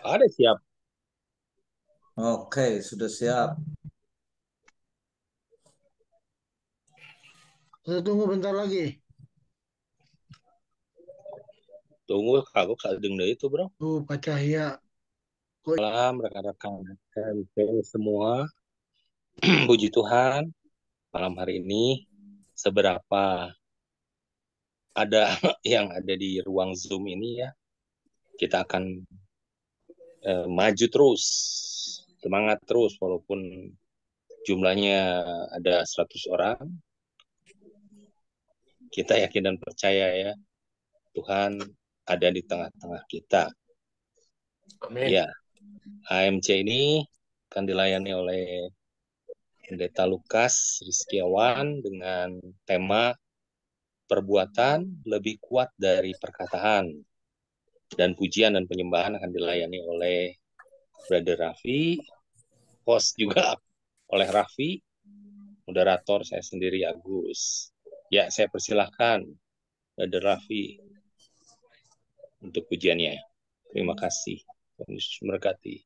Ada siap. Oke, sudah siap. Kita tunggu bentar lagi. Tunggu kagok sadeng deh itu bro. Pak Cahya. Malam rekan-rekan KMP semua. Puji Tuhan malam hari ini seberapa ada yang ada di ruang Zoom ini ya. Kita akan maju terus. Semangat terus walaupun jumlahnya ada 100 orang. Kita yakin dan percaya ya Tuhan ada di tengah-tengah kita. Amin. Ya, AMC ini akan dilayani oleh Pendeta Lukas Rizkiawan dengan tema perbuatan lebih kuat dari perkataan, dan pujian dan penyembahan akan dilayani oleh Brother Raffi, host juga oleh Raffi, moderator saya sendiri Agus. Ya, saya persilahkan Brother Raffi untuk pujiannya. Terima kasih. Tuhan Yesus memberkati.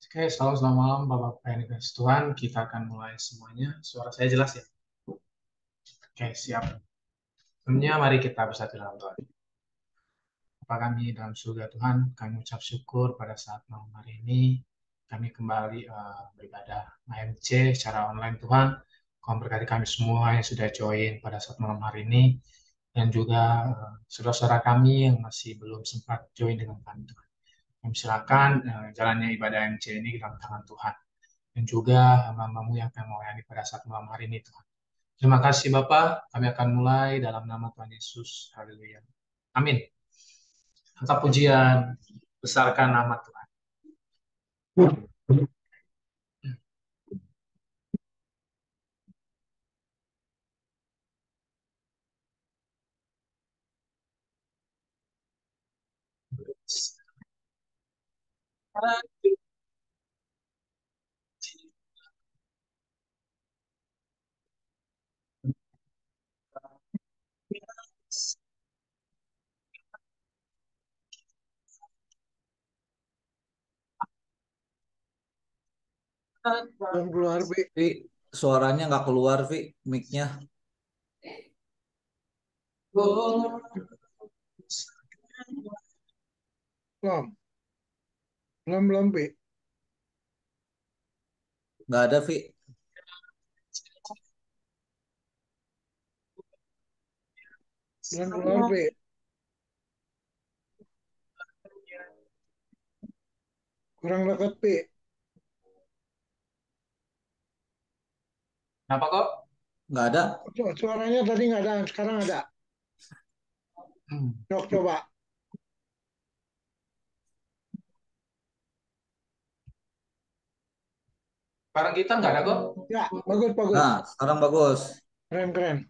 Oke, selamat malam Bapak-Bapak yang dikasih Tuhan. Kita akan mulai semuanya. Suara saya jelas ya? Oke, siap. Sebelumnya mari kita bersatu dalam doa. Bapa kami dalam surga Tuhan, kami ucap syukur pada saat malam hari ini. Kami kembali beribadah AMC secara online Tuhan. Kau berkati kami semua yang sudah join pada saat malam hari ini. Dan juga saudara-saudara kami yang masih belum sempat join dengan kami Tuhan. Kami silakan jalannya ibadah AMC ini di dalam tangan Tuhan. Dan juga hamba-hambamu yang akan melayani pada saat malam hari ini Tuhan. Terima kasih Bapak, kami akan mulai dalam nama Tuhan Yesus. Haleluya. Amin. Angkat pujian, besarkan nama Tuhan. Belum keluar, Pi. Vi, suaranya nggak keluar, Vi, mic-nya. Belum. Belum, Pi. Nggak ada, Vi. Belum keluar, Pi. Kurang dekat, Pi. Kenapa kok? Nggak ada. Suaranya tadi nggak ada, sekarang ada. Coba. Barang kita nggak ada kok. Ya, bagus, bagus. Nah, sekarang bagus. Keren, keren.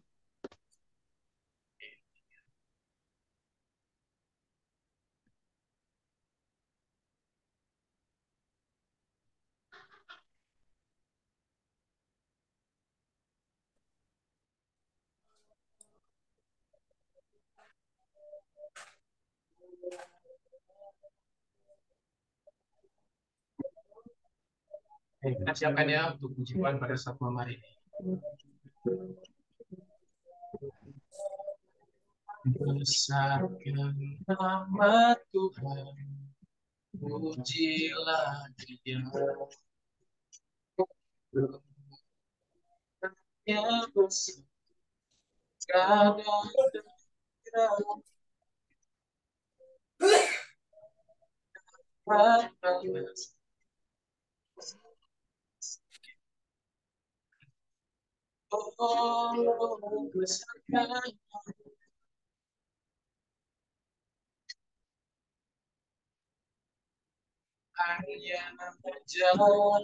Kita siapkan ya untuk pujian pada saat malam hari ini. Besarkan nama Tuhan, pujilah Dia. Yang besar, oh, besarkan hanya menjauh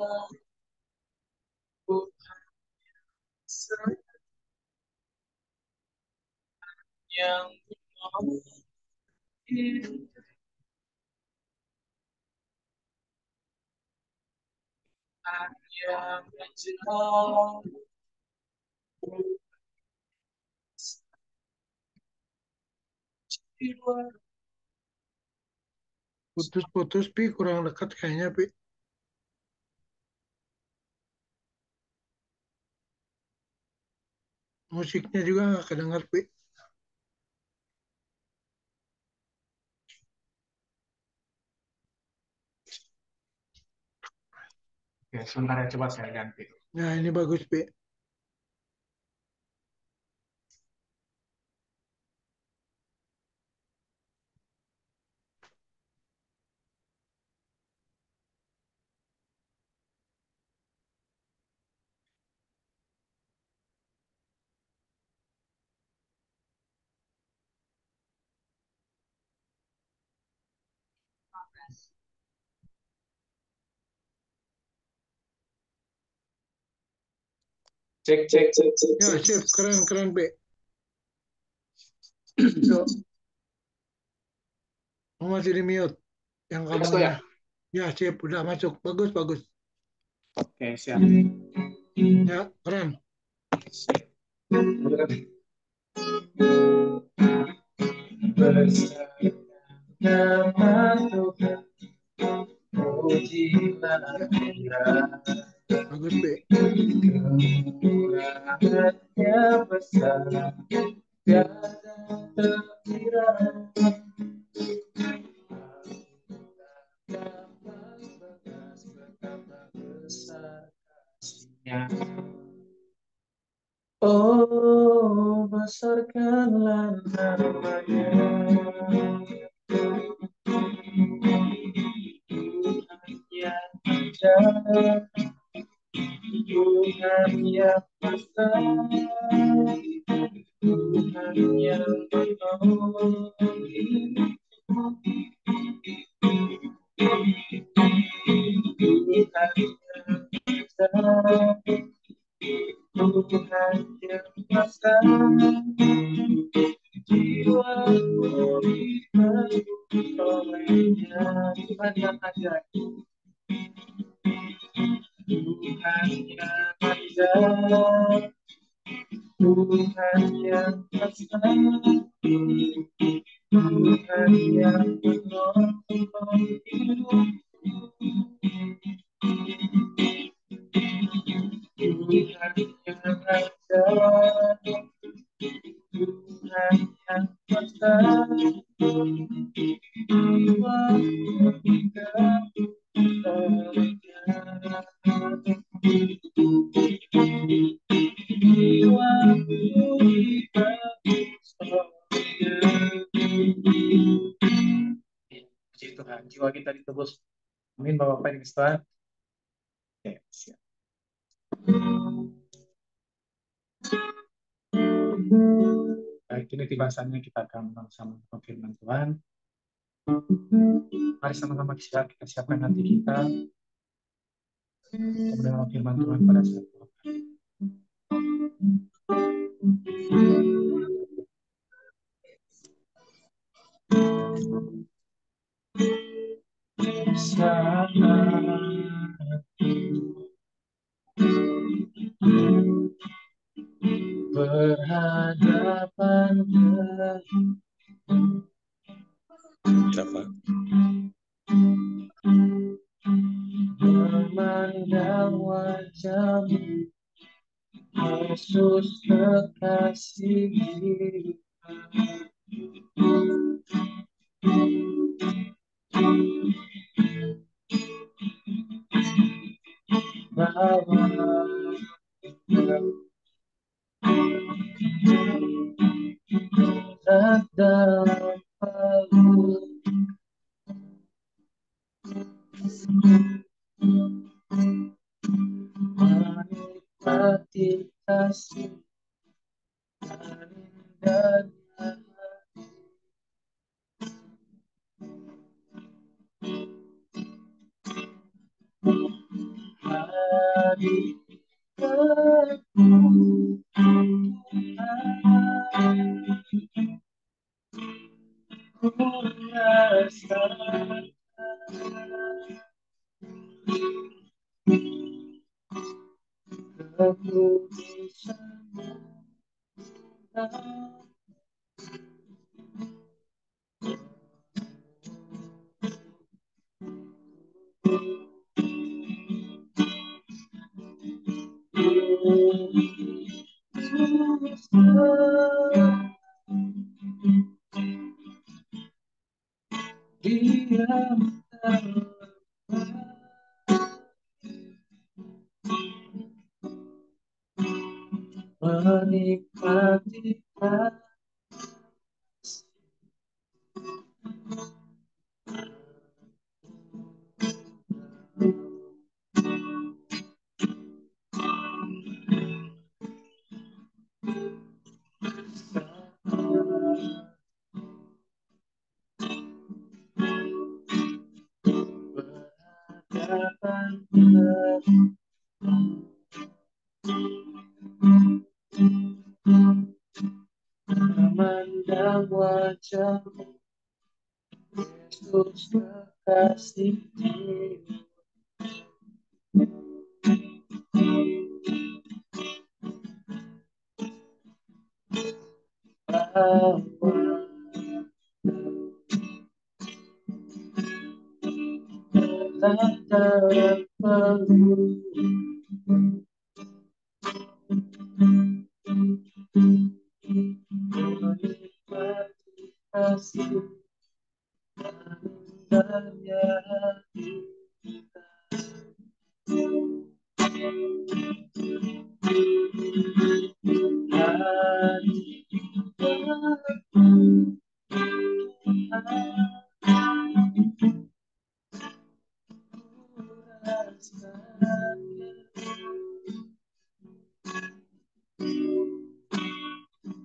yang hanya menjauh Putus-putus, Pi. Kurang dekat kayaknya, Pi. Musiknya juga nggak kedengar, Pi. Oke, sebentar ya, coba saya ganti. Nah, ini bagus, Pi. Cek, cek, cek, cek, Ya, cek. sip. Keren, keren, Pi. Yuk, masih di mute yang Mas tuh ya? kamunya. Ya, sip. Udah masuk. Bagus, bagus. Oke, siap. Ya, keren. Ya, bagus, Pi. Oh, besarkanlah namanya. Yang ada, Tuhan yang besar, Tuhan yang menolong, Tuhan yang besar, Tuhan yang besar, jiwaku dibelenggu olehnya. Tuhan yang ajaib, Tuhan yang ajaib, Tuhan yang besar, Tuhan yang menolong hidup, Tuhan yang ajaib, Tuhan yang besar, jiwaku dibelenggu olehnya. Puji Tuhan, jiwa kita ditebus. Amin, Bapak Ibu Tuhan. Oke, siap. Baik, ini tibasannya kita akan sama-sama firman Tuhan. Mari sama-sama kita siapkan hati kita untuk mendengar firman Tuhan pada saat ini. Saat berhadapan Siapa? memandang wajah-Mu, Yesus kekasih bahwa dalam peluk menikmati kasih dan hari ku rasakan keputusan Diam menikmati berhadapan memandang wajahmu, Yesus kekasih bahwa tetap dalam peluk menikmati kasih indahnya hati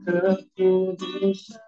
kekudusan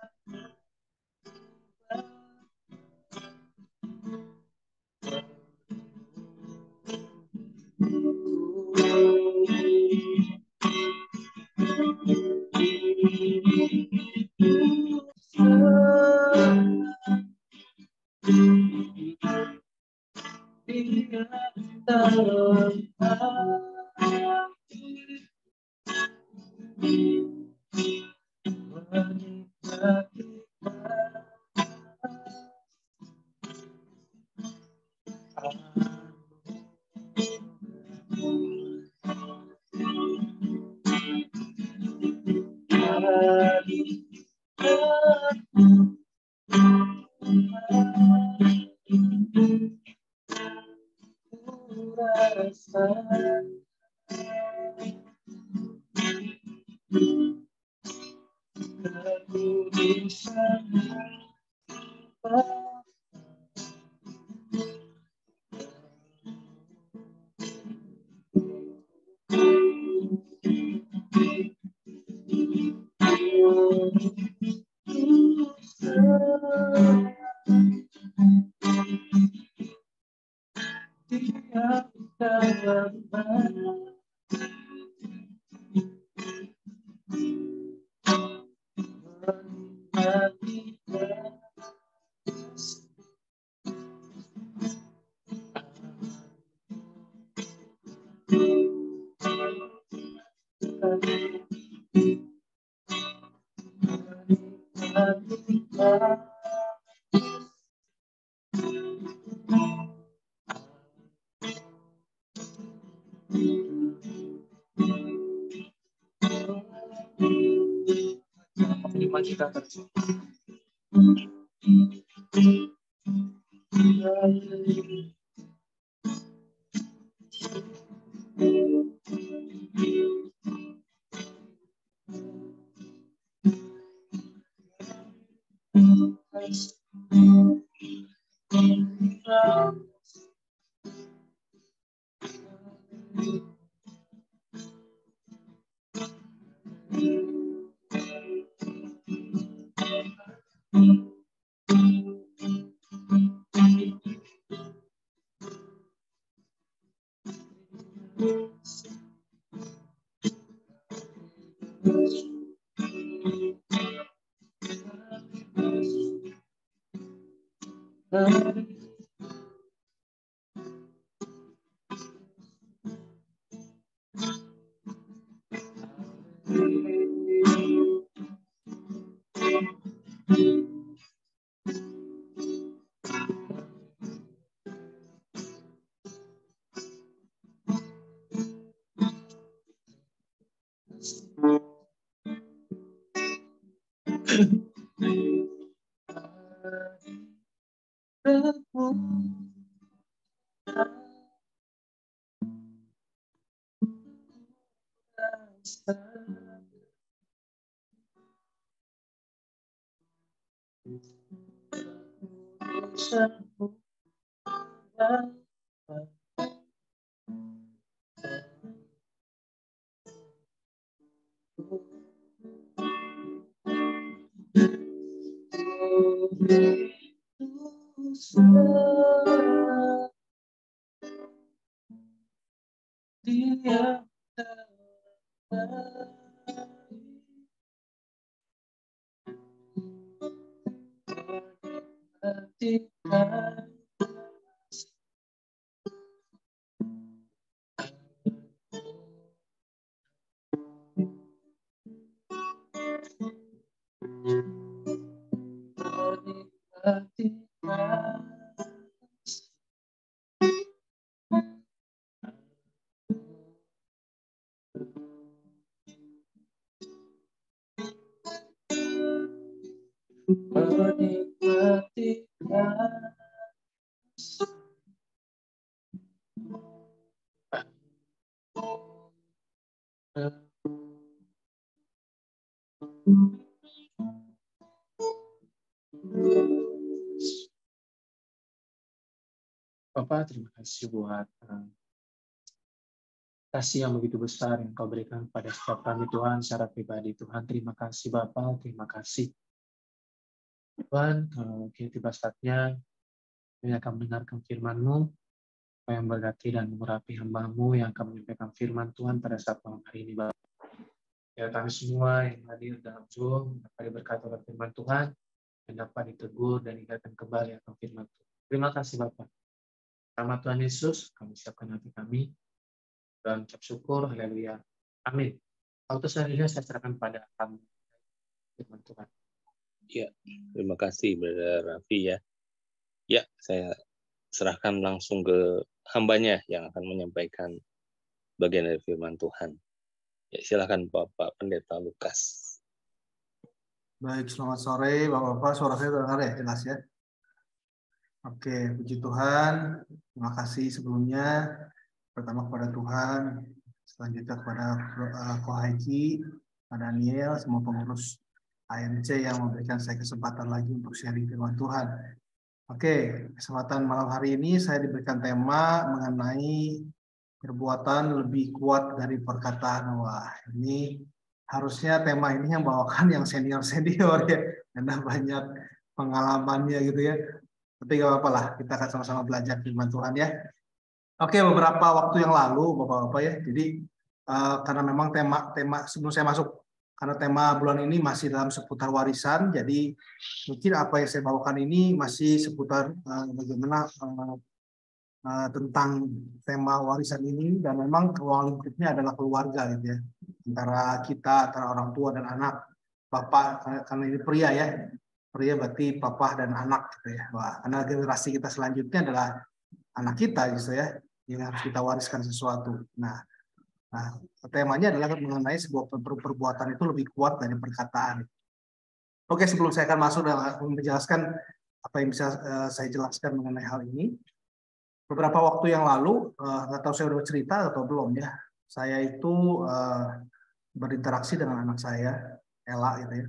Bapak, terima kasih buat kasih yang begitu besar yang Kau berikan pada setiap kami, Tuhan, secara pribadi. Tuhan, terima kasih Bapak, terima kasih. Tuhan, kalau kini tiba saatnya, kami akan mendengarkan firman-Mu, yang berkati dan mengurapi hamba-Mu yang akan menyampaikan firman Tuhan pada saat malam hari ini, Bapak. Ya, kami semua yang hadir dalam Zoom, dapat diberkati oleh firman Tuhan, dan dapat ditegur dan diingatkan kembali akan firman Tuhan. Terima kasih Bapak. Nama Tuhan Yesus, kami siapkan hati kami, dan ucap syukur, haleluya. Amin. Waktu selanjutnya saya serahkan pada kami, firman Tuhan. Ya, terima kasih Brother Raffi ya. Ya, saya serahkan langsung ke hambanya yang akan menyampaikan bagian dari firman Tuhan. Ya, silakan Bapak Pendeta Lukas. Baik, selamat sore Bapak-Bapak. Suara saya terdengar ya, jelas ya? Oke, puji Tuhan. Terima kasih sebelumnya. Pertama kepada Tuhan, selanjutnya kepada Ko Haji, Pak Daniel, semua pengurus AMC yang memberikan saya kesempatan lagi untuk sharing firman Tuhan. Oke, kesempatan malam hari ini saya diberikan tema mengenai perbuatan lebih kuat dari perkataan. Wah, ini harusnya tema ini yang bawakan yang senior-senior ya, karena banyak pengalamannya gitu ya. Tapi gak apa-apa lah, kita akan sama-sama belajar firman Tuhan ya. Oke, beberapa waktu yang lalu Bapak-Bapak ya, jadi karena memang tema sebelum saya masuk, karena tema bulan ini masih dalam seputar warisan, jadi mungkin apa yang saya bawakan ini masih seputar bagaimana tentang tema warisan ini, dan memang ruang lingkupnya adalah keluarga gitu ya, antara kita, antara orang tua dan anak. Bapak, karena ini pria ya, pria berarti papa dan anak gitu ya. Wah, karena generasi kita selanjutnya adalah anak kita gitu ya, yang harus kita wariskan sesuatu. Nah, temanya adalah mengenai sebuah perbuatan itu lebih kuat dari perkataan. Oke, sebelum saya akan masuk dan menjelaskan apa yang bisa saya jelaskan mengenai hal ini, beberapa waktu yang lalu, nggak tahu saya udah cerita atau belum ya, saya itu berinteraksi dengan anak saya, Ella gitu ya.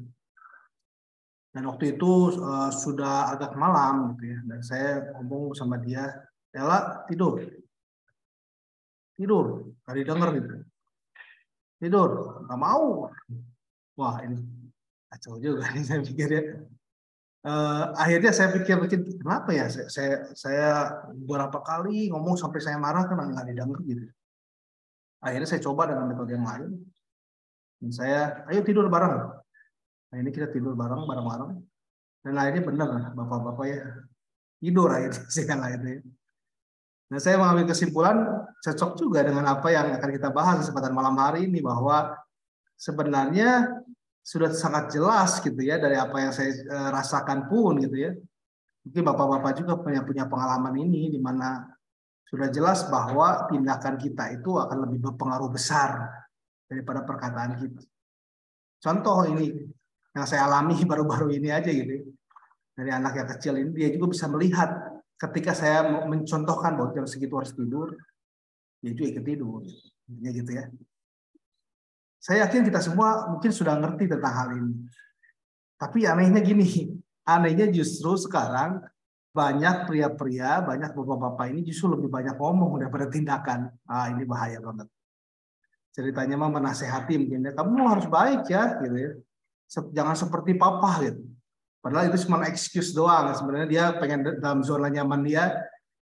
Dan waktu itu sudah agak malam gitu ya, dan saya ngomong sama dia, Ella tidur, nggak didengar gitu, tidur, nggak mau. Wah ini kacau juga nih saya pikir ya. Akhirnya saya pikir kenapa ya, saya beberapa kali ngomong sampai saya marah kan nggak didengar gitu. Akhirnya saya coba dengan metode yang lain, dan saya ayo tidur bareng. Nah ini kita tidur bareng-bareng. Dan akhirnya benar Bapak-Bapak ya, tidur akhirnya segala itu ya. Nah saya mengambil kesimpulan cocok juga dengan apa yang akan kita bahas kesempatan malam hari ini, bahwa sebenarnya sudah sangat jelas gitu ya dari apa yang saya rasakan pun gitu ya. Mungkin Bapak-Bapak juga punya pengalaman ini, di mana sudah jelas bahwa tindakan kita itu akan lebih berpengaruh besar daripada perkataan kita. Contoh ini yang saya alami baru-baru ini aja gitu. dari anak yang kecil ini, dia juga bisa melihat ketika saya mencontohkan bahwa jam segitu harus tidur, dia juga ikut tidur. Ya gitu ya. Saya yakin kita semua mungkin sudah ngerti tentang hal ini. Tapi anehnya gini, anehnya justru sekarang banyak pria-pria, banyak bapak-bapak ini justru lebih banyak ngomong daripada tindakan. Ini bahaya banget. Ceritanya mah menasehati mungkin ya, kamu harus baik ya, gitu ya. Jangan seperti papa gitu. Padahal itu cuma excuse doang. Sebenarnya dia pengen dalam zona nyaman dia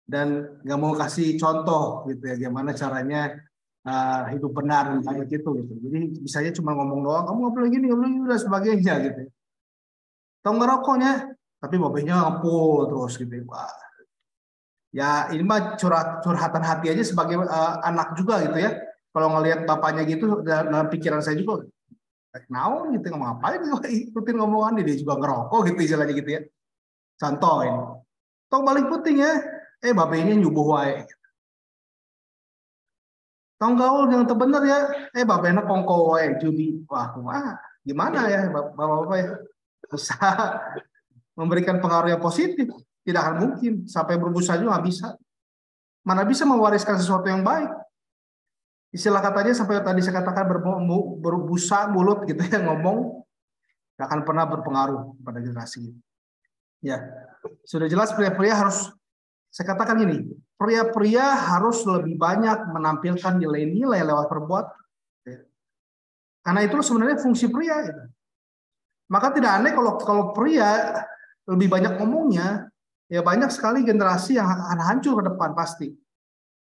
dan nggak mau kasih contoh gitu ya, gimana caranya hidup benar kayak gitu. Jadi bisanya cuma ngomong doang, kamu nggak boleh gini, nggak boleh gini, dan sebagainya gitu. Tahu ngerokoknya, tapi bapaknya ngepul terus gitu. Wah. Ya ini mah curhatan hati aja sebagai anak juga gitu ya. Kalau ngelihat bapaknya gitu dalam pikiran saya juga, naon gitu, ngapain ikutin ngomongan dia juga ngerokok gitu istilahnya gitu ya. Contoh ini, tong balik puting ya, bapaknya nyubuh wae. Tong gaul yang terbener ya, bapaknya kongko wae judi. Wah, gimana ya bapak-bapak ya? Bisa memberikan pengaruh yang positif, tidak akan mungkin. Sampai berbusa juga nggak bisa. Mana bisa mewariskan sesuatu yang baik. Istilah katanya sampai tadi saya katakan berbusa mulut gitu ya, ngomong nggak akan pernah berpengaruh pada generasi. Ya, sudah jelas pria-pria harus, saya katakan gini, pria-pria harus lebih banyak menampilkan nilai-nilai lewat perbuatan. Karena itu sebenarnya fungsi pria gitu. Maka tidak aneh kalau pria lebih banyak ngomongnya, ya banyak sekali generasi yang akan hancur ke depan pasti.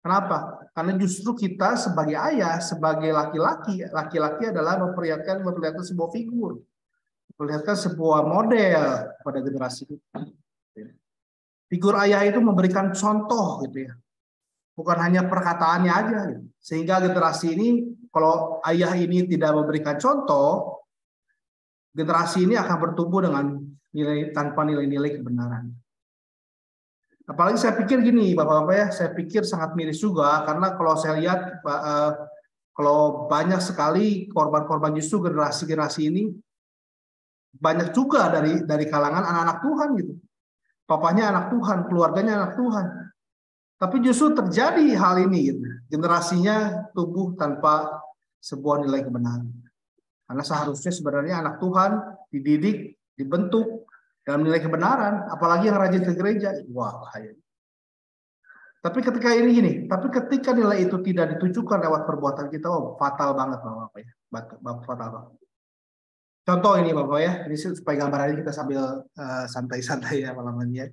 Kenapa? Karena justru kita sebagai ayah, sebagai laki-laki adalah memperlihatkan sebuah figur, memperlihatkan sebuah model pada generasi kita. Figur ayah itu memberikan contoh gitu ya, bukan hanya perkataannya aja. Gitu. Sehingga generasi ini, kalau ayah ini tidak memberikan contoh, generasi ini akan bertumbuh dengan tanpa nilai-nilai kebenaran. Apalagi saya pikir gini, Bapak-Bapak ya, saya pikir sangat miris juga karena kalau saya lihat kalau banyak sekali korban-korban justru generasi ini banyak juga dari kalangan anak-anak Tuhan gitu. Papanya anak Tuhan, keluarganya anak Tuhan. Tapi justru terjadi hal ini gitu. Generasinya tumbuh tanpa sebuah nilai kebenaran. Karena seharusnya sebenarnya anak Tuhan dididik, dibentuk dalam nilai kebenaran, apalagi yang rajin ke gereja. Wah, bahaya. Tapi ketika nilai itu tidak ditujukan lewat perbuatan kita, fatal banget Bapak ya. Fatal banget. Contoh ini Bapak ya, ini supaya gambarannya kita sambil santai-santai ya malam ini ya.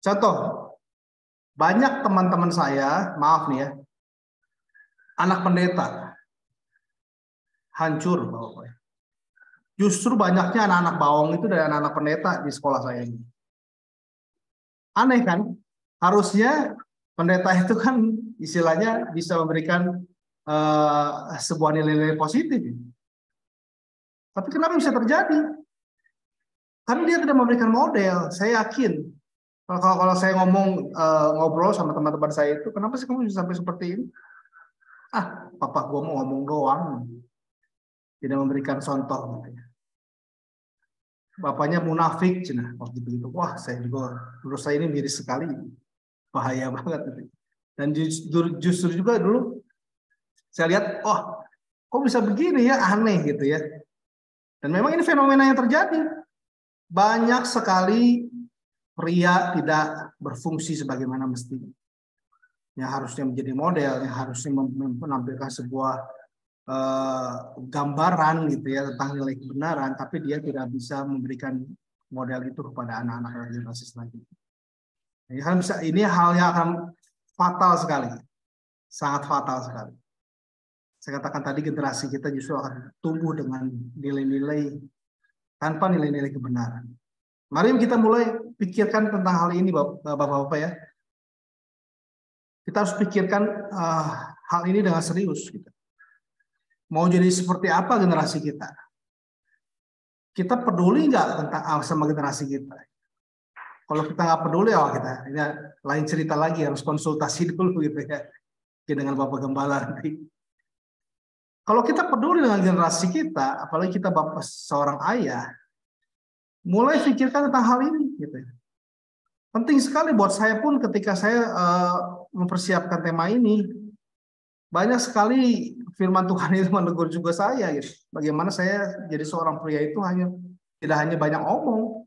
Contoh, banyak teman-teman saya, maaf nih ya, anak pendeta hancur Bapak ya. Justru banyaknya anak-anak bawang itu dari anak-anak pendeta di sekolah saya ini. Aneh kan? Harusnya pendeta itu kan istilahnya bisa memberikan sebuah nilai-nilai positif. Tapi kenapa bisa terjadi? Karena dia tidak memberikan model. Saya yakin. Kalau saya ngobrol sama teman-teman saya itu, kenapa sih kamu bisa sampai seperti ini? Papa gua mau ngomong doang. Tidak memberikan contoh. Bapaknya munafik, cina waktu itu. Wah, saya juga, menurut saya ini miris sekali, bahaya banget. Dan justru juga dulu saya lihat, kok bisa begini ya, aneh gitu ya. Dan memang ini fenomena yang terjadi. Banyak sekali pria tidak berfungsi sebagaimana mestinya. Yang harusnya menjadi model, yang harusnya menampilkan sebuah gambaran gitu ya tentang nilai kebenaran, tapi dia tidak bisa memberikan model itu kepada anak-anak generasi selanjutnya. Ini hal yang akan fatal sekali, sangat fatal sekali. Saya katakan tadi generasi kita justru akan tumbuh dengan nilai-nilai tanpa nilai-nilai kebenaran. Mari kita mulai pikirkan tentang hal ini, Bapak-Bapak ya. Kita harus pikirkan hal ini dengan serius. Gitu. Mau jadi seperti apa generasi kita? Kita peduli nggak tentang sama generasi kita? Kalau kita nggak peduli, kita ini lain cerita lagi, harus konsultasi dulu gitu ya, dengan Bapak Gembala nanti. Kalau kita peduli dengan generasi kita, apalagi kita bapak seorang ayah, mulai pikirkan tentang hal ini gitu ya. Penting sekali buat saya pun ketika saya mempersiapkan tema ini, banyak sekali firman Tuhan itu menegur juga saya gitu. Bagaimana saya jadi seorang pria itu tidak hanya banyak omong.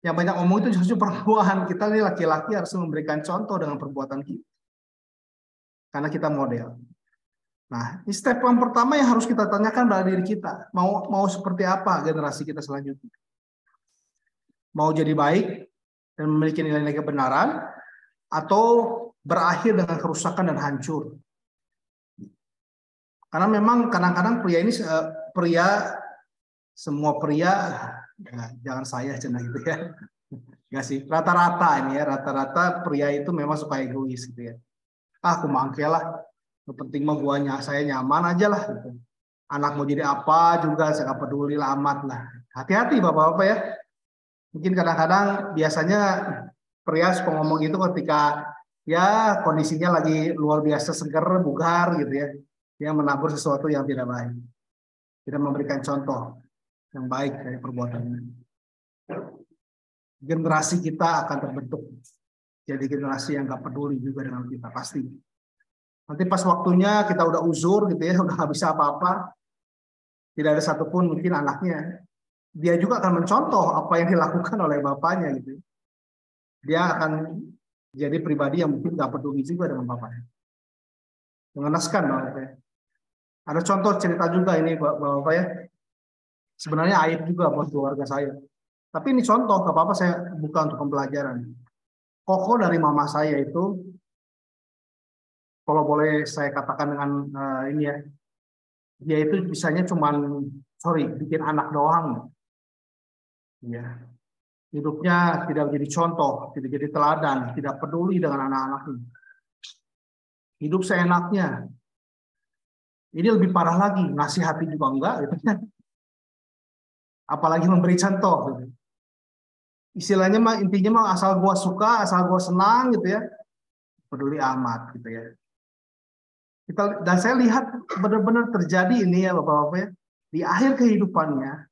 Yang banyak omong itu justru perempuan. Kita ini laki-laki harus memberikan contoh dengan perbuatan kita. Karena kita model. Nah, ini step yang pertama yang harus kita tanyakan pada diri kita. Mau seperti apa generasi kita selanjutnya? Mau jadi baik dan memiliki nilai-nilai kebenaran, atau berakhir dengan kerusakan dan hancur? Karena memang kadang-kadang semua pria, ya, jangan saya cina gitu ya. Enggak sih, rata-rata ini ya, rata-rata pria itu memang suka egois gitu ya. Aku mangke lah, yang penting mah saya nyaman aja lah gitu. Anak mau jadi apa juga saya nggak peduli lah amat lah. Hati-hati bapak-bapak ya. Mungkin kadang-kadang biasanya pria suka ngomong itu ketika ya kondisinya lagi luar biasa seger, bugar gitu ya. Dia menabur sesuatu yang tidak baik. Tidak memberikan contoh yang baik dari perbuatannya. Generasi kita akan terbentuk. Jadi generasi yang nggak peduli juga dengan kita, pasti. Nanti pas waktunya kita udah uzur gitu ya, udah nggak bisa apa-apa. Tidak ada satupun mungkin anaknya. Dia juga akan mencontoh apa yang dilakukan oleh bapaknya gitu. Dia akan jadi pribadi yang mungkin nggak peduli juga dengan bapaknya. Mengenaskan Bapak ya. Ada contoh cerita juga ini Bapak ya. Sebenarnya aib juga buat keluarga saya. Tapi ini contoh, nggak apa-apa saya buka untuk pembelajaran. Koko dari mama saya itu, kalau boleh saya katakan dengan ini ya, dia itu bisanya bikin anak doang. Ya. Hidupnya tidak menjadi contoh, tidak jadi teladan, tidak peduli dengan anak-anaknya. Hidup seenaknya. Ini lebih parah lagi, nasihati juga enggak gitu kan. Apalagi memberi contoh gitu. Istilahnya mah intinya mah asal gua suka, asal gua senang gitu ya. Peduli amat gitu ya. Dan saya lihat benar-benar terjadi ini ya Bapak-bapak ya. Di akhir kehidupannya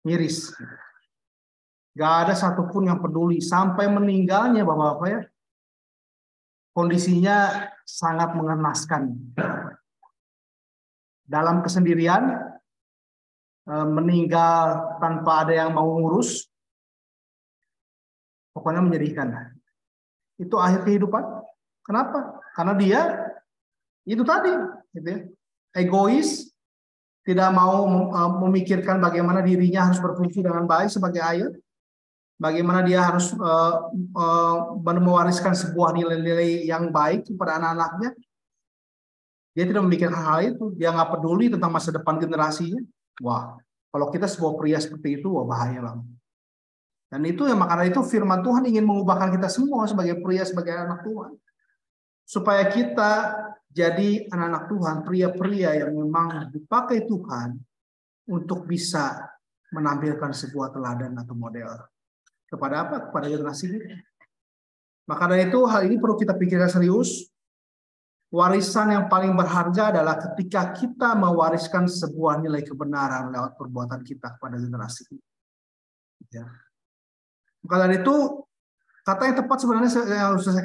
miris. Gak ada satupun yang peduli sampai meninggalnya Bapak-bapak ya. Kondisinya sangat mengenaskan. Dalam kesendirian, meninggal tanpa ada yang mau ngurus, pokoknya menyedihkan. Itu akhir kehidupan. Kenapa? Karena dia itu tadi, gitu ya, egois, tidak mau memikirkan bagaimana dirinya harus berfungsi dengan baik sebagai ayah. Bagaimana dia harus mewariskan sebuah nilai-nilai yang baik kepada anak-anaknya. Dia tidak memikirkan hal itu. Dia nggak peduli tentang masa depan generasinya. Wah, kalau kita sebuah pria seperti itu, wah bahaya banget. Dan itu ya makanya itu firman Tuhan ingin mengubahkan kita semua sebagai pria, sebagai anak Tuhan. Supaya kita jadi anak-anak Tuhan, pria-pria yang memang dipakai Tuhan untuk bisa menampilkan sebuah teladan atau model. Kepada apa? Kepada generasi kita. Maka dari itu hal ini perlu kita pikirkan serius. Warisan yang paling berharga adalah ketika kita mewariskan sebuah nilai kebenaran lewat perbuatan kita kepada generasi kita. Ya. Maka dari itu kata yang tepat sebenarnya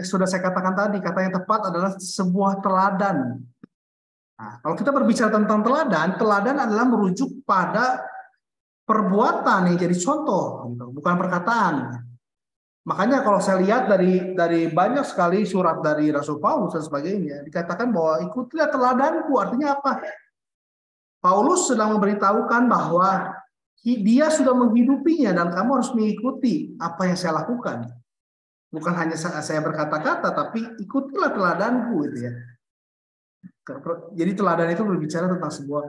sudah saya katakan tadi. Kata yang tepat adalah sebuah teladan. Nah, kalau kita berbicara tentang teladan adalah merujuk pada perbuatan yang jadi contoh, bukan perkataan. Makanya kalau saya lihat dari banyak sekali surat dari Rasul Paulus dan sebagainya, dikatakan bahwa ikutilah teladanku. Artinya apa? Paulus sedang memberitahukan bahwa dia sudah menghidupinya dan kamu harus mengikuti apa yang saya lakukan. Bukan hanya saya berkata-kata, tapi ikutilah teladanku, gitu ya. Jadi teladan itu berbicara tentang sebuah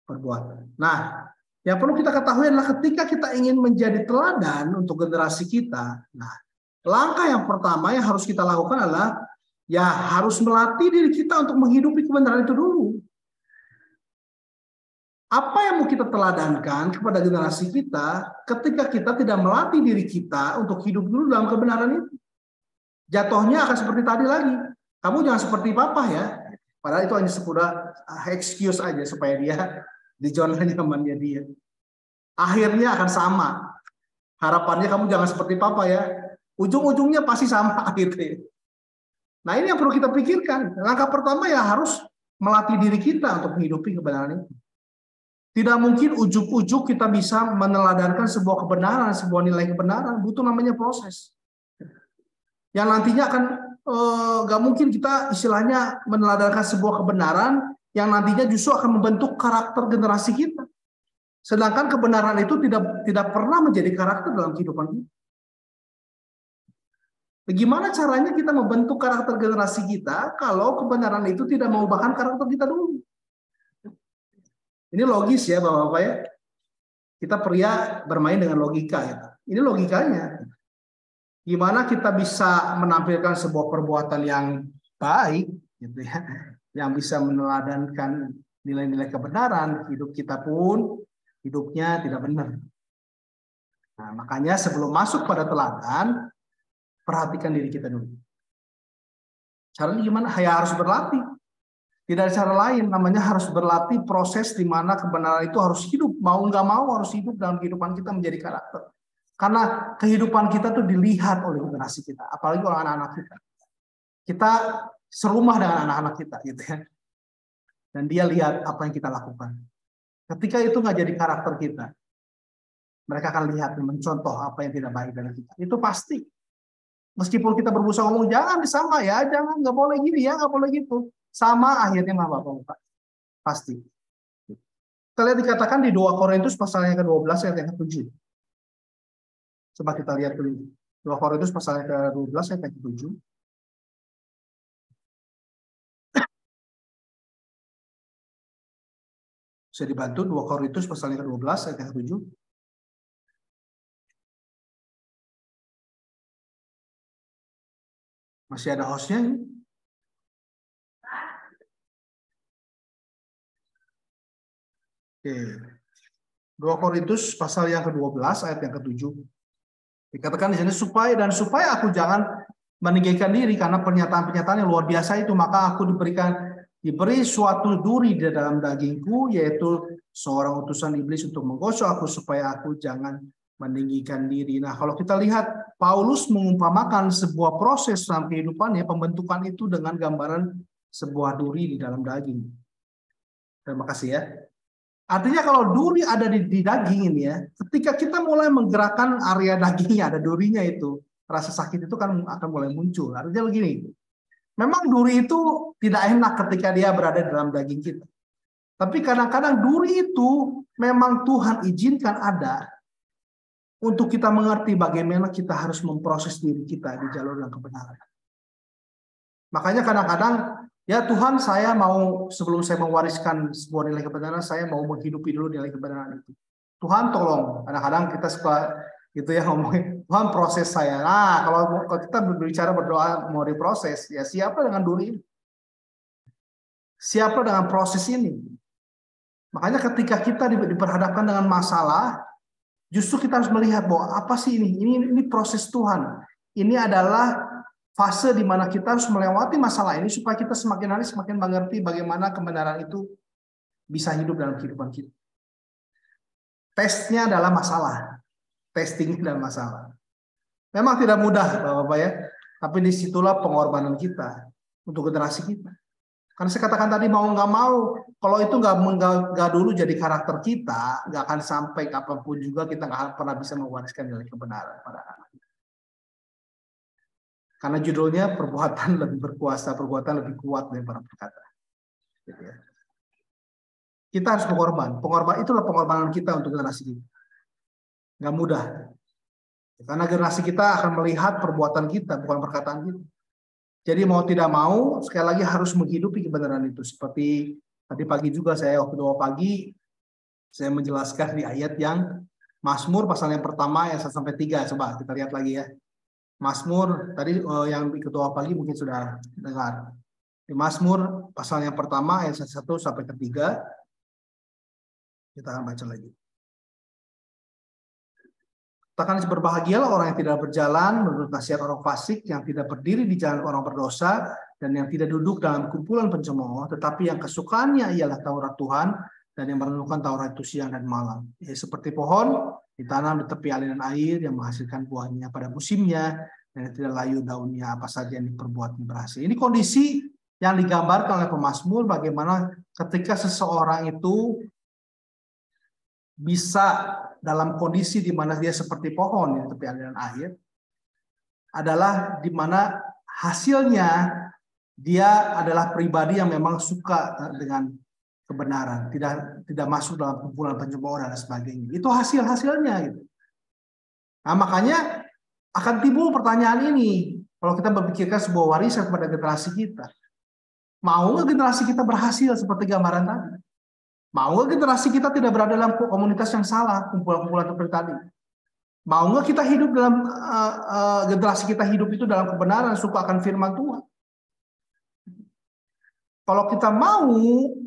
perbuatan. Nah, yang perlu kita ketahui adalah ketika kita ingin menjadi teladan untuk generasi kita, nah, langkah yang pertama yang harus kita lakukan adalah ya harus melatih diri kita untuk menghidupi kebenaran itu dulu. Apa yang mau kita teladankan kepada generasi kita ketika kita tidak melatih diri kita untuk hidup dulu dalam kebenaran itu? Jatuhnya akan seperti tadi lagi. Kamu jangan seperti papa ya. Padahal itu hanya sekedar excuse aja supaya dia di zona nyamannya dia. Akhirnya akan sama. Harapannya kamu jangan seperti papa ya. Ujung-ujungnya pasti sama gitu ya. Nah ini yang perlu kita pikirkan. Langkah pertama ya harus melatih diri kita untuk menghidupi kebenaran itu. Tidak mungkin ujuk-ujuk kita bisa meneladankan sebuah kebenaran, sebuah nilai kebenaran. Butuh namanya proses. Yang nantinya akan nggak mungkin kita istilahnya meneladankan sebuah kebenaran yang nantinya justru akan membentuk karakter generasi kita. Sedangkan kebenaran itu tidak pernah menjadi karakter dalam kehidupan kita. Bagaimana caranya kita membentuk karakter generasi kita kalau kebenaran itu tidak mengubahkan karakter kita dulu? Ini logis ya Bapak-Bapak ya. Kita pria bermain dengan logika ya. Ini logikanya. Gimana kita bisa menampilkan sebuah perbuatan yang baik gitu ya, yang bisa meneladankan nilai-nilai kebenaran, hidup kita pun hidupnya tidak benar. Nah, makanya sebelum masuk pada teladan, perhatikan diri kita dulu. Caranya gimana? Ya harus berlatih. Tidak ada cara lain, namanya harus berlatih proses di mana kebenaran itu harus hidup. Mau nggak mau harus hidup dalam kehidupan kita menjadi karakter. Karena kehidupan kita tuh dilihat oleh generasi kita, apalagi oleh anak-anak kita. Kita serumah dengan anak-anak kita, gitu ya. Dan dia lihat apa yang kita lakukan. Ketika itu nggak jadi karakter kita, mereka akan lihat dan mencontoh apa yang tidak baik dari kita. Itu pasti. Meskipun kita berusaha ngomong jangan sama ya, jangan nggak boleh gini ya, nggak boleh gitu. Sama akhirnya Bapak-Bapak. Pasti. Kita lihat dikatakan di 2 Korintus pasal yang ke-12 ayat yang ke-7. Coba kita lihat dulu. 2 Korintus pasal yang ke-12 ayat yang ke-7. Bisa dibantu 2 Korintus pasal yang ke-12 ayat yang ke-7. Masih ada hostnya ini? Oke. 2 Korintus pasal yang ke-12 ayat yang ke-7. Dikatakan di sini supaya aku jangan meninggikan diri karena pernyataan-pernyataan yang luar biasa itu, maka aku diberi suatu duri di dalam dagingku, yaitu seorang utusan iblis untuk menggosok aku supaya aku jangan meninggikan diri. Nah, kalau kita lihat Paulus mengumpamakan sebuah proses dalam kehidupannya, pembentukan itu dengan gambaran sebuah duri di dalam daging. Terima kasih ya. Artinya kalau duri ada di daging ini ya, ketika kita mulai menggerakkan area dagingnya, ada durinya itu, rasa sakit itu kan akan mulai muncul. Artinya begini, memang duri itu tidak enak ketika dia berada dalam daging kita. Tapi kadang-kadang duri itu memang Tuhan izinkan ada untuk kita mengerti bagaimana kita harus memproses diri kita di jalur yang kebenaran. Makanya kadang-kadang, ya Tuhan, saya mau sebelum saya mewariskan sebuah nilai kebenaran, saya mau menghidupi dulu nilai kebenaran itu. Tuhan tolong. Kadang-kadang kita suka gitu ya ngomongin, Tuhan proses saya. Nah, kalau kita berbicara berdoa mau diproses, ya siapa dengan duri ini? Siapa dengan proses ini? Makanya ketika kita diperhadapkan dengan masalah, justru kita harus melihat bahwa apa sih ini? Ini proses Tuhan. Ini adalah fase di mana kita harus melewati masalah ini supaya kita semakin hari semakin mengerti bagaimana kebenaran itu bisa hidup dalam kehidupan kita. Tesnya adalah masalah. Testingnya adalah masalah. Memang tidak mudah, Bapak-Bapak ya. Tapi disitulah pengorbanan kita untuk generasi kita. Karena saya katakan tadi mau nggak mau, kalau itu nggak dulu jadi karakter kita, nggak akan sampai kapanpun juga kita nggak pernah bisa mewariskan nilai kebenaran pada anak. Karena judulnya perbuatan lebih berkuasa, perbuatan lebih kuat daripada perkataan. Gitu ya. Kita harus berkorban. Itulah pengorbanan kita untuk generasi kita. Nggak mudah. Karena generasi kita akan melihat perbuatan kita, bukan perkataan kita. Jadi mau tidak mau, sekali lagi harus menghidupi kebenaran itu. Seperti tadi pagi juga saya waktu doa pagi, saya menjelaskan di ayat yang Mazmur pasal yang pertama ayat 1-3. Coba kita lihat lagi ya. Mazmur tadi yang ketua pagi mungkin sudah dengar. Di Mazmur pasal yang pertama ayat 1-3. Kita akan baca lagi. Katakan berbahagialah orang yang tidak berjalan menurut nasihat orang fasik, yang tidak berdiri di jalan orang berdosa, dan yang tidak duduk dalam kumpulan pencemooh, tetapi yang kesukaannya ialah Taurat Tuhan, dan yang merenungkan Taurat itu siang dan malam. Ya, seperti pohon ditanam di tepi aliran air yang menghasilkan buahnya pada musimnya, dan tidak layu daunnya, apa saja yang diperbuatnya berhasil. Ini kondisi yang digambarkan oleh pemazmur, bagaimana ketika seseorang itu bisa dalam kondisi di mana dia seperti pohon di tepi aliran air, adalah di mana hasilnya dia adalah pribadi yang memang suka dengan kebenaran, tidak masuk dalam kumpulan pencemooh dan sebagainya. Itu hasilnya gitu. Nah, makanya akan timbul pertanyaan ini kalau kita berpikirkan sebuah warisan kepada generasi kita. Mau nggak generasi kita berhasil seperti gambaran tadi? Mau nggak generasi kita tidak berada dalam komunitas yang salah, kumpulan-kumpulan seperti tadi? Mau nggak kita hidup dalam generasi kita hidup itu dalam kebenaran, suka akan firman Tuhan? Kalau kita mau,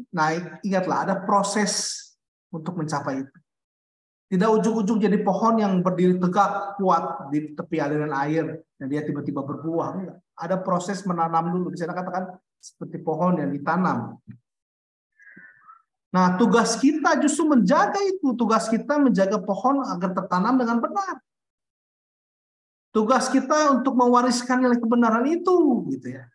nah ingatlah ada proses untuk mencapai itu. Tidak ujung-ujung jadi pohon yang berdiri tegak kuat di tepi aliran air dan dia tiba-tiba berbuah. Ada proses menanam dulu. Bisa dikatakan seperti pohon yang ditanam. Nah, tugas kita justru menjaga itu. Tugas kita menjaga pohon agar tertanam dengan benar. Tugas kita untuk mewariskan nilai kebenaran itu, gitu ya.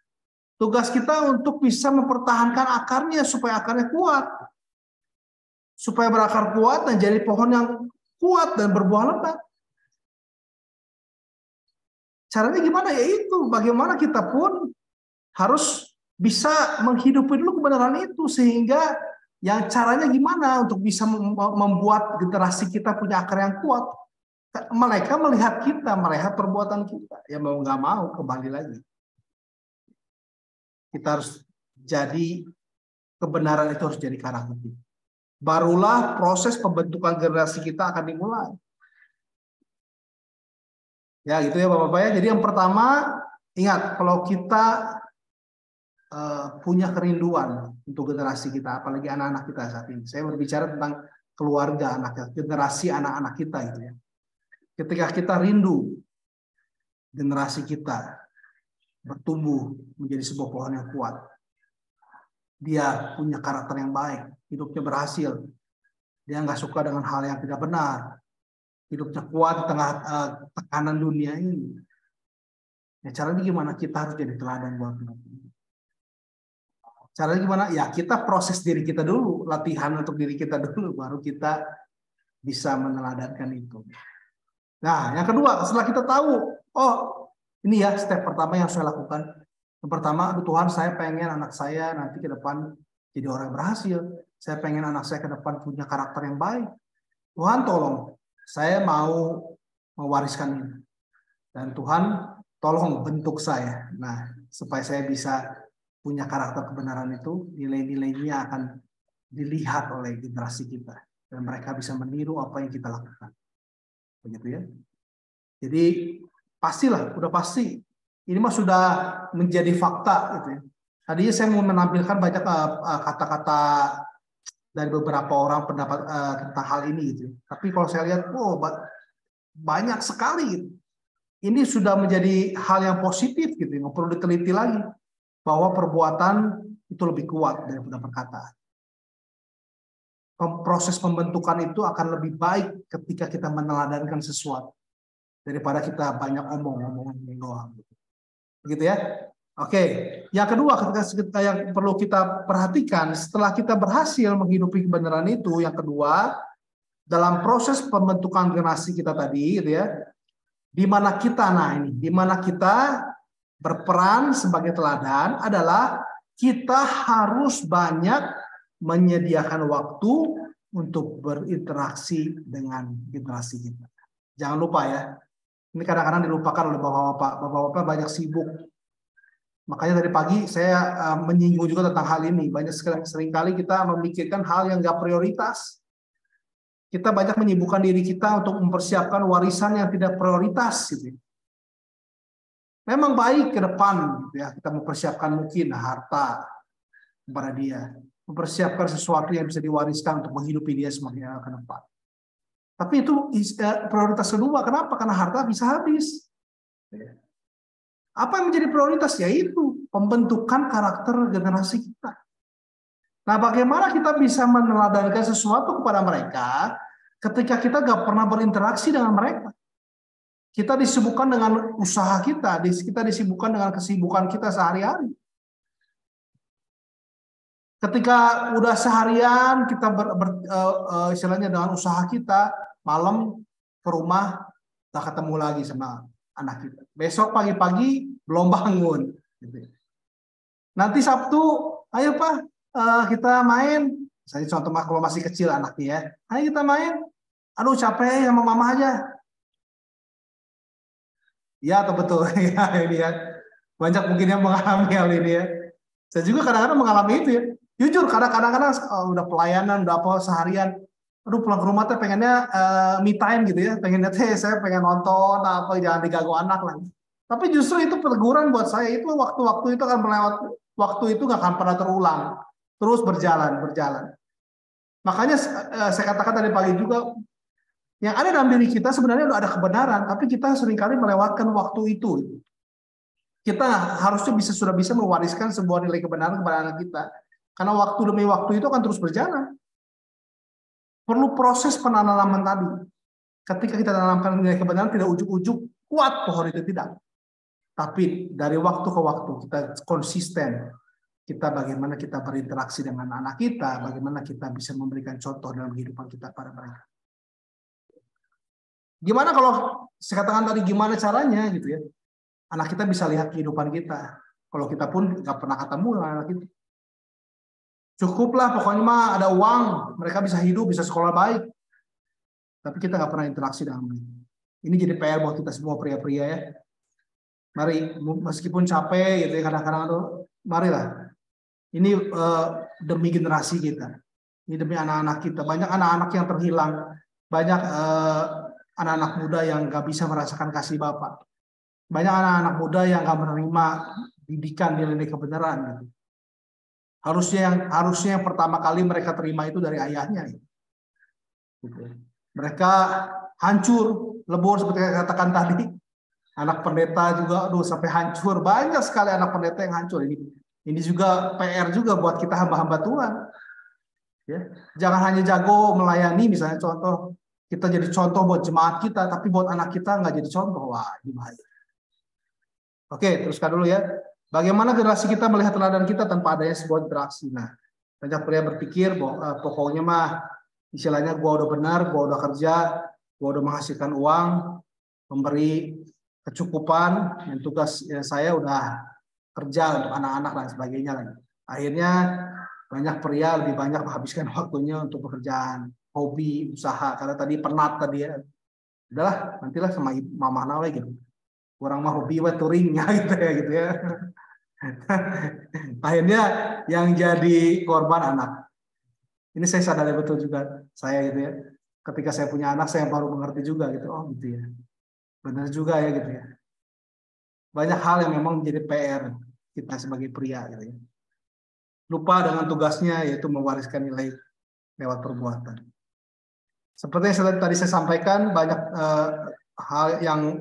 Tugas kita untuk bisa mempertahankan akarnya supaya akarnya kuat. Supaya berakar kuat dan jadi pohon yang kuat dan berbuah lebat. Caranya gimana? Ya itu, bagaimana kita pun harus bisa menghidupi dulu kebenaran itu, sehingga yang caranya gimana untuk bisa membuat generasi kita punya akar yang kuat. Mereka melihat kita, melihat perbuatan kita. Ya mau nggak mau kembali lagi. Kita harus jadi, kebenaran itu harus jadi karakter kita. Barulah proses pembentukan generasi kita akan dimulai. Ya gitu ya Bapak-Bapak ya. Jadi yang pertama, ingat kalau kita punya kerinduan untuk generasi kita, apalagi anak-anak kita saat ini. Saya berbicara tentang keluarga anak, generasi anak-anak kita gitu ya. Ketika kita rindu generasi kita bertumbuh menjadi sebuah pohon yang kuat, dia punya karakter yang baik, hidupnya berhasil, dia nggak suka dengan hal yang tidak benar, hidupnya kuat di tengah tekanan dunia ini. Ya, caranya gimana? Kita harus jadi teladan buat mereka. Caranya gimana? Ya kita proses diri kita dulu, latihan untuk diri kita dulu, baru kita bisa meneladankan itu. Nah, yang kedua, setelah kita tahu, oh ini ya step pertama yang saya lakukan. Yang pertama, Tuhan, saya pengen anak saya nanti ke depan jadi orang yang berhasil. Saya pengen anak saya ke depan punya karakter yang baik. Tuhan tolong, saya mau mewariskan ini. Dan Tuhan tolong bentuk saya. Nah, supaya saya bisa punya karakter kebenaran itu, nilai-nilainya akan dilihat oleh generasi kita. Dan mereka bisa meniru apa yang kita lakukan. Begitu ya. Jadi pastilah, udah pasti. Ini mah sudah menjadi fakta gitu ya. Tadinya saya mau menampilkan banyak kata-kata dari beberapa orang pendapat tentang hal ini gitu. Tapi kalau saya lihat, banyak sekali gitu. Ini sudah menjadi hal yang positif gitu, nggak perlu diteliti lagi bahwa perbuatan itu lebih kuat daripada perkataan. Proses pembentukan itu akan lebih baik ketika kita meneladankan sesuatu daripada kita banyak omong-omongan doang. Begitu ya. Oke. Yang kedua, ketika yang perlu kita perhatikan setelah kita berhasil menghidupi kebenaran itu, yang kedua dalam proses pembentukan generasi kita tadi, gitu ya. Di mana kita berperan sebagai teladan adalah kita harus banyak menyediakan waktu untuk berinteraksi dengan generasi kita. Jangan lupa ya, ini kadang-kadang dilupakan oleh bapak-bapak. Bapak-bapak banyak sibuk. Makanya dari pagi saya menyinggung juga tentang hal ini. Seringkali kita memikirkan hal yang nggak prioritas. Kita banyak menyibukkan diri kita untuk mempersiapkan warisan yang tidak prioritas. Gitu. Memang baik ke depan, gitu ya, kita mempersiapkan mungkin harta kepada dia, mempersiapkan sesuatu yang bisa diwariskan untuk menghidupi dia semakin ke depan. Tapi itu prioritas kedua. Kenapa? Karena harta bisa habis. Apa yang menjadi prioritas? Yaitu pembentukan karakter generasi kita. Nah, bagaimana kita bisa meneladankan sesuatu kepada mereka ketika kita gak pernah berinteraksi dengan mereka. Kita disibukkan dengan usaha kita disibukkan dengan kesibukan kita sehari-hari. Ketika udah seharian kita istilahnya dengan usaha kita, malam ke rumah gak ketemu lagi sama anak kita. Besok pagi-pagi belum bangun. Gitu. Nanti Sabtu, ayo Pak, kita main. Misalnya contoh kalau masih kecil anaknya ya, ayo kita main. Aduh capek sama mama aja. Ya atau betul ya ini ya. Banyak mungkin yang mengalami hal ini ya. Saya juga kadang-kadang mengalami itu ya. Jujur kadang-kadang udah pelayanan, udah apa seharian. Aduh pulang ke rumah teh pengennya me time gitu ya. Pengennya saya pengen nonton apa jangan diganggu anak lagi. Tapi justru itu teguran buat saya, itu waktu-waktu itu akan melewat, waktu itu nggak akan pernah terulang. Terus berjalan. Makanya saya katakan tadi pagi juga, yang ada dalam diri kita sebenarnya udah ada kebenaran, tapi kita seringkali melewatkan waktu itu. Kita harusnya sudah bisa mewariskan sebuah nilai kebenaran kepada anak kita. Karena waktu demi waktu itu akan terus berjalan. Perlu proses penanaman tadi. Ketika kita tanamkan nilai kebenaran, tidak ujuk-ujuk kuat pohon itu, tidak. Tapi dari waktu ke waktu kita konsisten. Kita bagaimana kita berinteraksi dengan anak kita, bagaimana kita bisa memberikan contoh dalam kehidupan kita pada mereka. Gimana kalau saya katakan tadi gimana caranya gitu ya? Anak kita bisa lihat kehidupan kita. Kalau kita pun nggak pernah ketemu dengan anak kita. Cukuplah pokoknya mah ada uang, mereka bisa hidup, bisa sekolah baik. Tapi kita nggak pernah interaksi dengan mereka. Ini jadi PR buat kita semua pria-pria ya. Mari meskipun capek gitu ya kadang-kadang marilah. Ini demi generasi kita. Ini demi anak-anak kita. Banyak anak-anak yang terhilang. Banyak anak-anak muda yang nggak bisa merasakan kasih Bapak. Banyak anak-anak muda yang nggak menerima didikan nilai kebenaran. Gitu. Harusnya yang pertama kali mereka terima itu dari ayahnya. Gitu. Mereka hancur, lebur seperti yang katakan tadi. Anak pendeta juga, aduh sampai hancur. Banyak sekali anak pendeta yang hancur. Ini juga PR juga buat kita hamba-hamba Tuhan. Ya. Jangan hanya jago melayani, misalnya contoh. Kita jadi contoh buat jemaat kita, tapi buat anak kita nggak jadi contoh. Wah, ini bahaya. Oke, teruskan dulu ya. Bagaimana generasi kita melihat teladan kita tanpa adanya sebuah interaksi. Nah, banyak pria berpikir bahwa pokoknya mah istilahnya gua udah benar, gua udah kerja, gua udah menghasilkan uang, memberi kecukupan, dan tugas saya udah kerja untuk anak-anak dan sebagainya lagi. Akhirnya banyak pria lebih banyak menghabiskan waktunya untuk pekerjaan, hobi, usaha. Karena tadi penat tadi ya. Udahlah, nantilah sama mama nawe gitu. Kurang mah hobi we touringnya gitu ya. Akhirnya yang jadi korban anak. Ini saya sadari betul juga saya gitu ya. Ketika saya punya anak saya baru mengerti juga gitu. Oh gitu ya. Benar juga ya gitu ya. Banyak hal yang memang menjadi PR kita sebagai pria gitu ya. Lupa dengan tugasnya yaitu mewariskan nilai lewat perbuatan. Seperti yang tadi saya sampaikan, banyak hal yang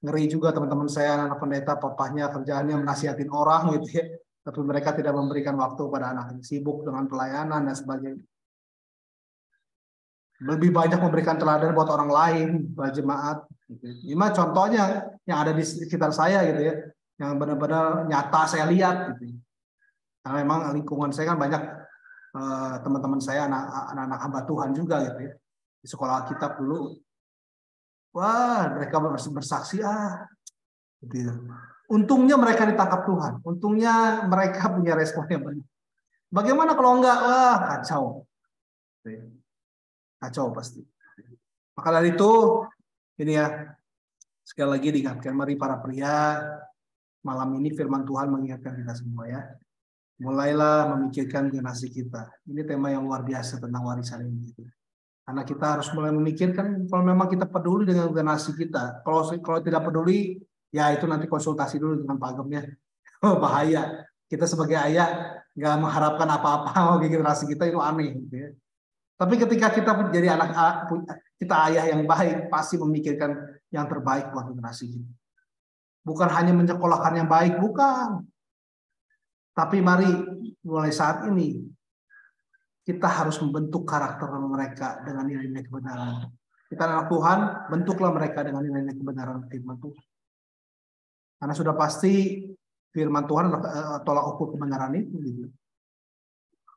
ngeri juga teman-teman saya, anak pendeta, papahnya kerjaannya menasihatin orang gitu ya, tapi mereka tidak memberikan waktu pada anak, sibuk dengan pelayanan dan sebagainya. Lebih banyak memberikan teladan buat orang lain, buat jemaat. Gitu. Ini contohnya yang ada di sekitar saya gitu ya, yang benar-benar nyata saya lihat gitu. Karena memang lingkungan saya kan banyak teman-teman saya anak-anak hamba Tuhan juga gitu ya. Di sekolah kitab dulu. Wah, mereka bersaksi gitu ya. Untungnya mereka ditangkap Tuhan. Untungnya mereka punya respon yang benar. Bagaimana kalau enggak? Wah, kacau. Kacau pasti. Maka dari itu ini ya, sekali lagi diingatkan, mari para pria, malam ini firman Tuhan mengingatkan kita semua ya. Mulailah memikirkan generasi kita. Ini tema yang luar biasa tentang warisan ini. Karena kita harus mulai memikirkan kalau memang kita peduli dengan generasi kita. Kalau tidak peduli, ya itu nanti konsultasi dulu dengan pagemnya. Bahaya. Kita sebagai ayah nggak mengharapkan apa-apa bagi generasi kita, itu aneh. Gitu ya. Tapi ketika kita menjadi kita ayah yang baik, pasti memikirkan yang terbaik buat generasi kita. Bukan hanya menyekolahkan yang baik, bukan. Tapi mari mulai saat ini kita harus membentuk karakter mereka dengan nilai-nilai kebenaran. Kita anak Tuhan, bentuklah mereka dengan nilai-nilai kebenaran firman Tuhan. Karena sudah pasti firman Tuhan adalah tolak ukur kebenaran itu. Gitu.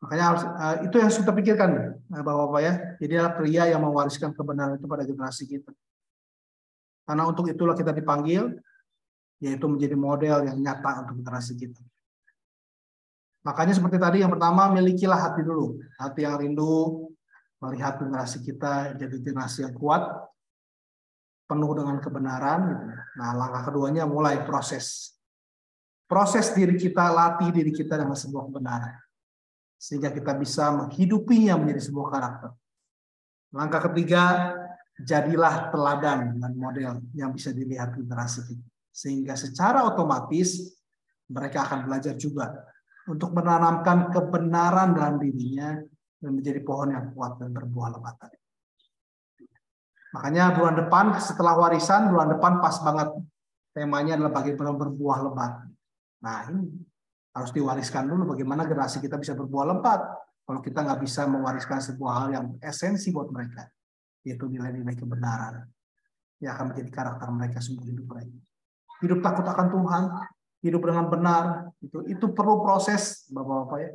Makanya harus, itu yang harus kita pikirkan, Bapak-Bapak ya. Jadi adalah pria yang mewariskan kebenaran itu pada generasi kita. Karena untuk itulah kita dipanggil, yaitu menjadi model yang nyata untuk generasi kita. Makanya seperti tadi yang pertama, milikilah hati dulu. Hati yang rindu, melihat generasi kita jadi generasi yang kuat, penuh dengan kebenaran. Gitu. Nah, langkah keduanya mulai proses. Proses diri kita, latih diri kita dengan sebuah kebenaran. Sehingga kita bisa menghidupinya menjadi sebuah karakter. Langkah ketiga, jadilah teladan dan model yang bisa dilihat generasi kita. Sehingga secara otomatis mereka akan belajar juga untuk menanamkan kebenaran dalam dirinya dan menjadi pohon yang kuat dan berbuah lebat tadi. Makanya bulan depan setelah warisan, bulan depan pas banget temanya adalah bagaimana berbuah lebat. Nah ini harus diwariskan dulu bagaimana generasi kita bisa berbuah lebat. Kalau kita nggak bisa mewariskan sebuah hal yang esensi buat mereka, yaitu nilai-nilai kebenaran yang akan menjadi karakter mereka seumur hidup mereka. Hidup takut akan Tuhan, hidup dengan benar, itu perlu proses, Bapak-Bapak ya.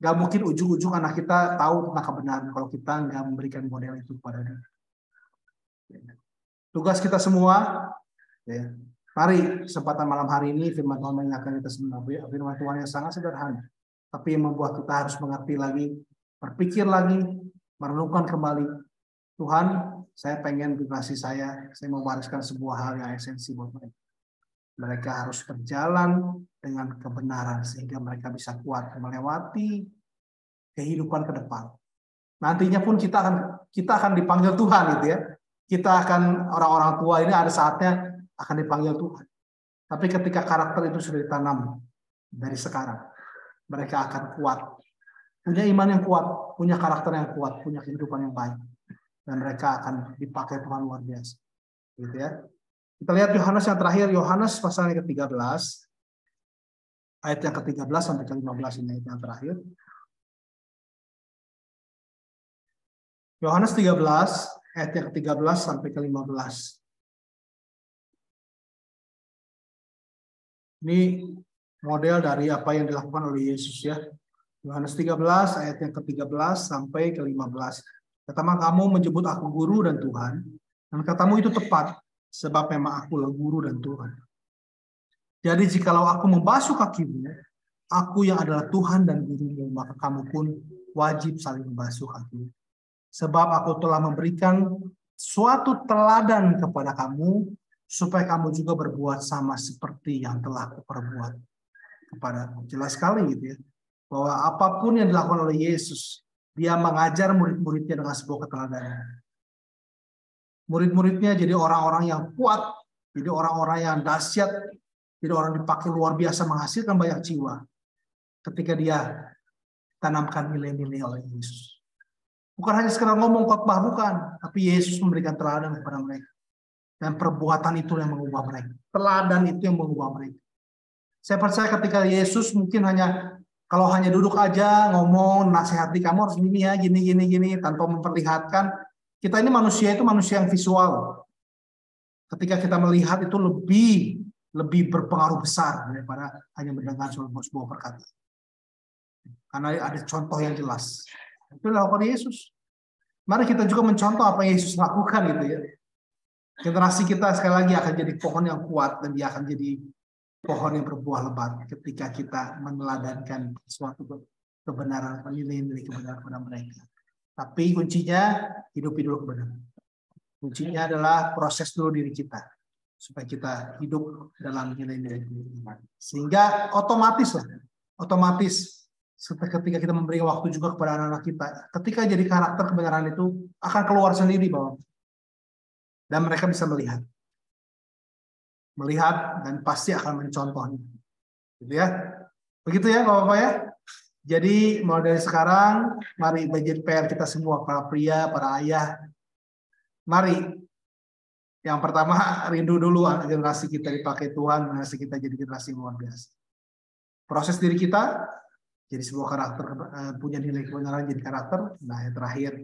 Gak mungkin ujung-ujung anak kita tahu tentang kebenaran kalau kita nggak memberikan model itu kepada dia. Tugas kita semua, ya. Mari kesempatan malam hari ini firman Tuhan mengingatkan kita semua, firman Tuhan yang sangat sederhana, tapi yang membuat kita harus mengerti lagi, berpikir lagi, merenungkan kembali. Tuhan, saya pengen generasi saya mewariskan sebuah hal yang esensi buat mereka. Mereka harus berjalan dengan kebenaran sehingga mereka bisa kuat melewati kehidupan ke depan. Nantinya pun kita akan dipanggil Tuhan gitu ya. Kita akan orang-orang tua ini ada saatnya akan dipanggil Tuhan. Tapi ketika karakter itu sudah ditanam dari sekarang, mereka akan kuat. Punya iman yang kuat, punya karakter yang kuat, punya kehidupan yang baik. Dan mereka akan dipakai Tuhan luar biasa. Gitu ya. Kita lihat Yohanes yang terakhir, Yohanes pasal yang ke-13, ayat yang ke-13 sampai ke-15 ini ayat yang terakhir. Yohanes 13, ayat yang ke-13 sampai ke-15. Ini model dari apa yang dilakukan oleh Yesus ya. Yohanes 13, ayat yang ke-13 sampai ke-15. Pertama, kamu menyebut aku guru dan Tuhan, dan katamu itu tepat, sebab memang akulah guru dan Tuhan. Jadi jikalau aku membasuh kakimu, aku yang adalah Tuhan dan gurumu, maka kamu pun wajib saling membasuh kakimu. Sebab aku telah memberikan suatu teladan kepada kamu, supaya kamu juga berbuat sama seperti yang telah aku perbuat kepadamu. Jelas sekali gitu ya, bahwa apapun yang dilakukan oleh Yesus, dia mengajar murid-muridnya dengan sebuah keteladanan. Murid-muridnya jadi orang-orang yang kuat, jadi orang-orang yang dahsyat, jadi orang dipakai luar biasa menghasilkan banyak jiwa. Ketika dia tanamkan nilai-nilai oleh Yesus. Bukan hanya sekedar ngomong khotbah, bukan. Tapi Yesus memberikan teladan kepada mereka. Dan perbuatan itu yang mengubah mereka. Teladan itu yang mengubah mereka. Saya percaya ketika Yesus mungkin kalau hanya duduk aja, ngomong, nasihati kamu harus gini ya, gini, tanpa memperlihatkan. Kita ini manusia itu manusia yang visual. Ketika kita melihat itu lebih berpengaruh besar daripada hanya mendengar sebuah perkataan. Karena ada contoh yang jelas. Itu dilakukan Yesus. Mari kita juga mencontoh apa yang Yesus lakukan gitu ya. Generasi kita sekali lagi akan jadi pohon yang kuat dan dia akan jadi pohon yang berbuah lebat ketika kita meneladankan suatu kebenaran, nilai-nilai kebenaran kepada mereka. Tapi kuncinya hidupi dulu kebenaran. Kuncinya adalah proses dulu diri kita supaya kita hidup dalam nilai-nilai iman. Sehingga otomatis ketika kita memberi waktu juga kepada anak-anak kita, ketika jadi karakter kebenaran itu akan keluar sendiri bahwa dan mereka bisa melihat dan pasti akan mencontohnya. Gitu ya. Begitu ya Bapak-Bapak ya. Jadi mulai dari sekarang, mari menjadi PR kita semua, para pria, para ayah. Mari, yang pertama rindu dulu generasi kita dipakai Tuhan, generasi kita jadi generasi luar biasa. Proses diri kita, jadi sebuah karakter, punya nilai kebenaran jadi karakter. Nah, yang terakhir,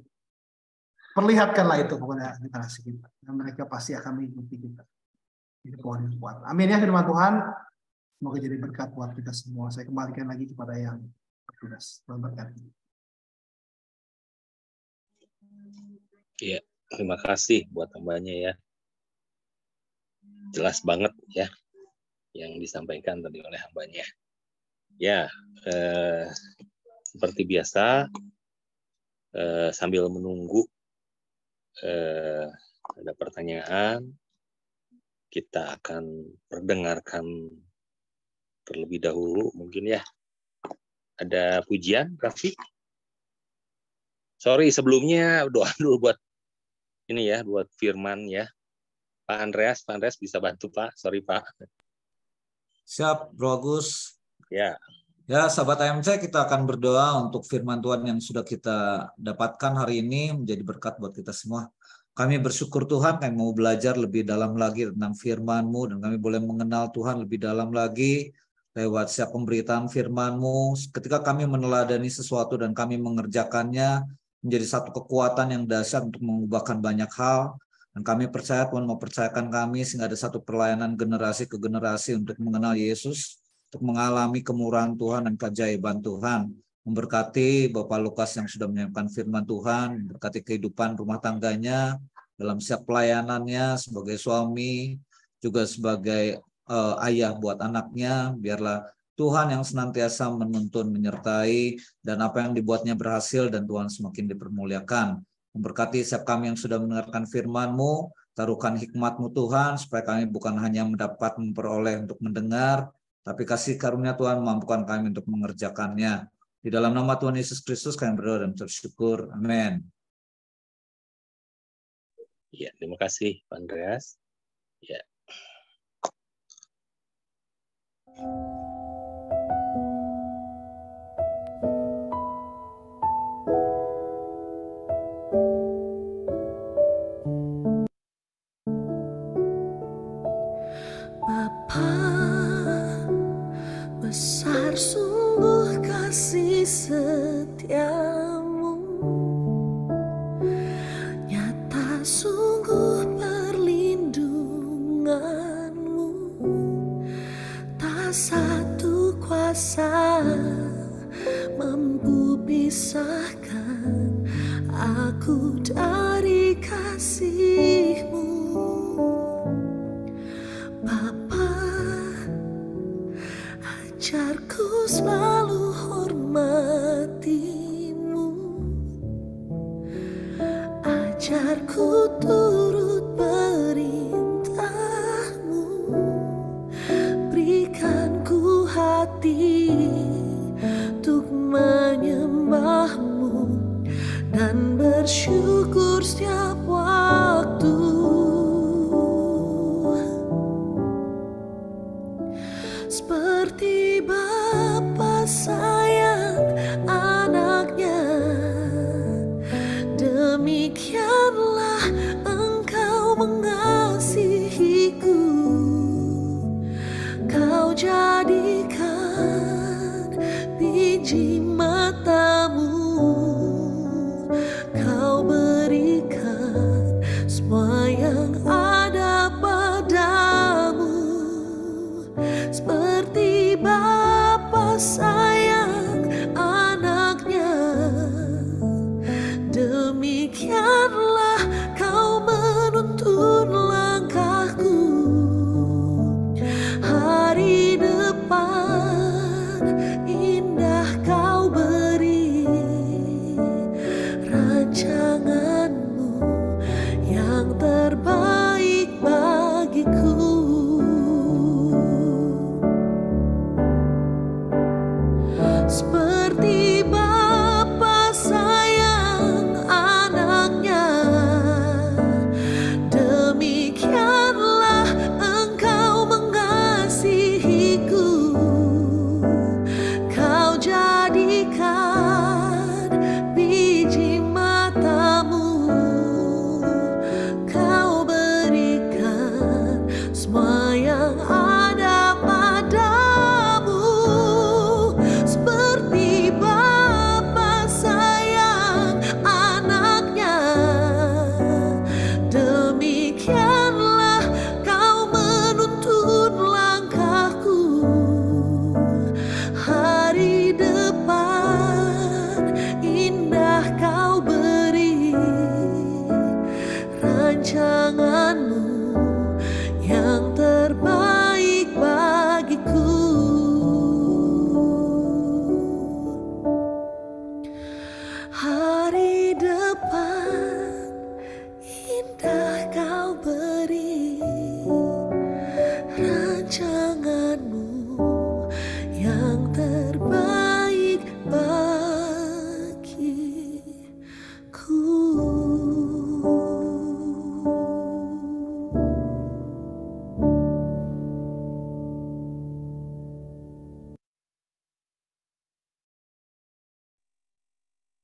perlihatkanlah itu kepada generasi kita, dan mereka pasti akan mengikuti kita. Itu pohon yang kuat. Amin ya firman Tuhan. Semoga jadi berkat buat kita semua. Saya kembalikan lagi kepada yang bertugas. Berkat. Iya, terima kasih buat tambahnya ya. Jelas banget ya yang disampaikan tadi oleh hambanya. Ya, seperti biasa, sambil menunggu ada pertanyaan, kita akan perdengarkan terlebih dahulu mungkin ya. Ada pujian, Raffi? Sorry, sebelumnya doa dulu buat ini ya, buat Firman ya. Pak Andreas bisa bantu Pak. Sorry Pak. Siap, Bro Agus. Ya. Ya, sahabat AMC, kita akan berdoa untuk firman Tuhan yang sudah kita dapatkan hari ini menjadi berkat buat kita semua. Kami bersyukur Tuhan, kami mau belajar lebih dalam lagi tentang firman-Mu, dan kami boleh mengenal Tuhan lebih dalam lagi lewat setiap pemberitaan firman-Mu. Ketika kami meneladani sesuatu dan kami mengerjakannya, menjadi satu kekuatan yang dahsyat untuk mengubahkan banyak hal. Dan kami percaya Tuhan mau percayakan kami sehingga ada satu pelayanan generasi ke generasi untuk mengenal Yesus, untuk mengalami kemurahan Tuhan dan keajaiban Tuhan. Memberkati Bapak Lukas yang sudah menyiapkan firman Tuhan, memberkati kehidupan rumah tangganya, dalam setiap pelayanannya sebagai suami, juga sebagai ayah buat anaknya. Biarlah Tuhan yang senantiasa menuntun, menyertai, dan apa yang dibuatnya berhasil, dan Tuhan semakin dipermuliakan. Memberkati setiap kami yang sudah mendengarkan firman-Mu, taruhkan hikmat-Mu Tuhan, supaya kami bukan hanya mendapat memperoleh untuk mendengar, tapi kasih karunia Tuhan mampukan kami untuk mengerjakannya. Di dalam nama Tuhan Yesus Kristus kami berdoa dan bersyukur. Amin. Ya, terima kasih Pak Andreas. Ya. Besar sungguh kasih setiamu, nyata sungguh perlindunganmu, tak satu kuasa mampu pisahkan aku dari kasih-Mu. Ajarku selalu hormati-Mu, ajarku turut perintah-Mu, berikan ku hati untuk menyembah-Mu dan bersyukur setiap waktu. Seperti Bapa sayang anaknya, demikianlah Engkau mengasihiku. Kau jadikan biji mata-Mu, Kau berikan semua yang ada padamu. Seperti Bapa sayang anaknya, demikianlah Kau menuntun langkahku. Hari depan indah Kau beri, rancangan-Mu yang terbaik bagiku.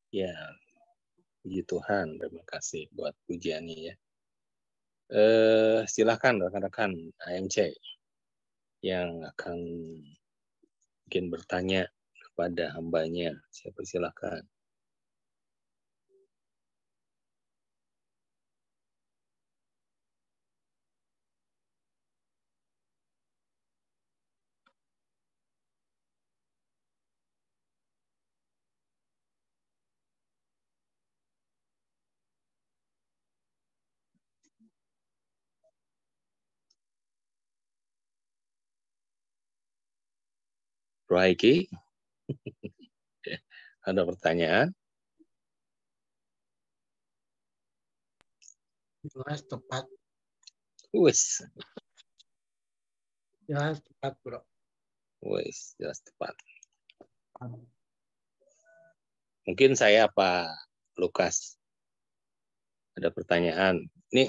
Ya, puji Tuhan, terima kasih buat pujiannya ya. Silakan rekan-rekan AMC yang akan mungkin bertanya kepada hambanya. Saya persilahkan. Rohaiki, ada pertanyaan? Jelas tepat. Wis, Jelas tepat, bro. wis, jelas tepat. Mungkin saya apa Lukas ada pertanyaan. Ini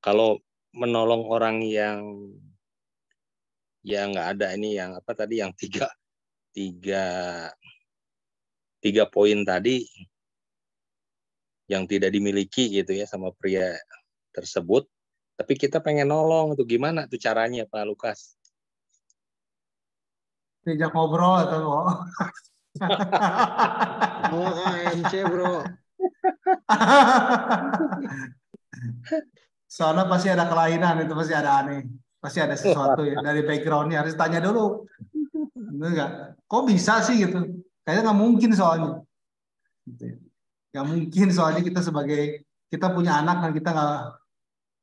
kalau menolong orang yang nggak ada ini yang apa tadi yang tiga poin tadi yang tidak dimiliki gitu ya sama pria tersebut, tapi kita pengen nolong itu gimana tuh caranya Pak Lukas? Diajak ngobrol atau Bawa ke AMC, bro. Soalnya pasti ada kelainan, itu pasti ada aneh. Pasti ada sesuatu ya dari backgroundnya, harus tanya dulu. Bener nggak? Kok bisa sih gitu? Kayaknya nggak mungkin soalnya. Gitu. Nggak mungkin soalnya kita punya anak dan kita nggak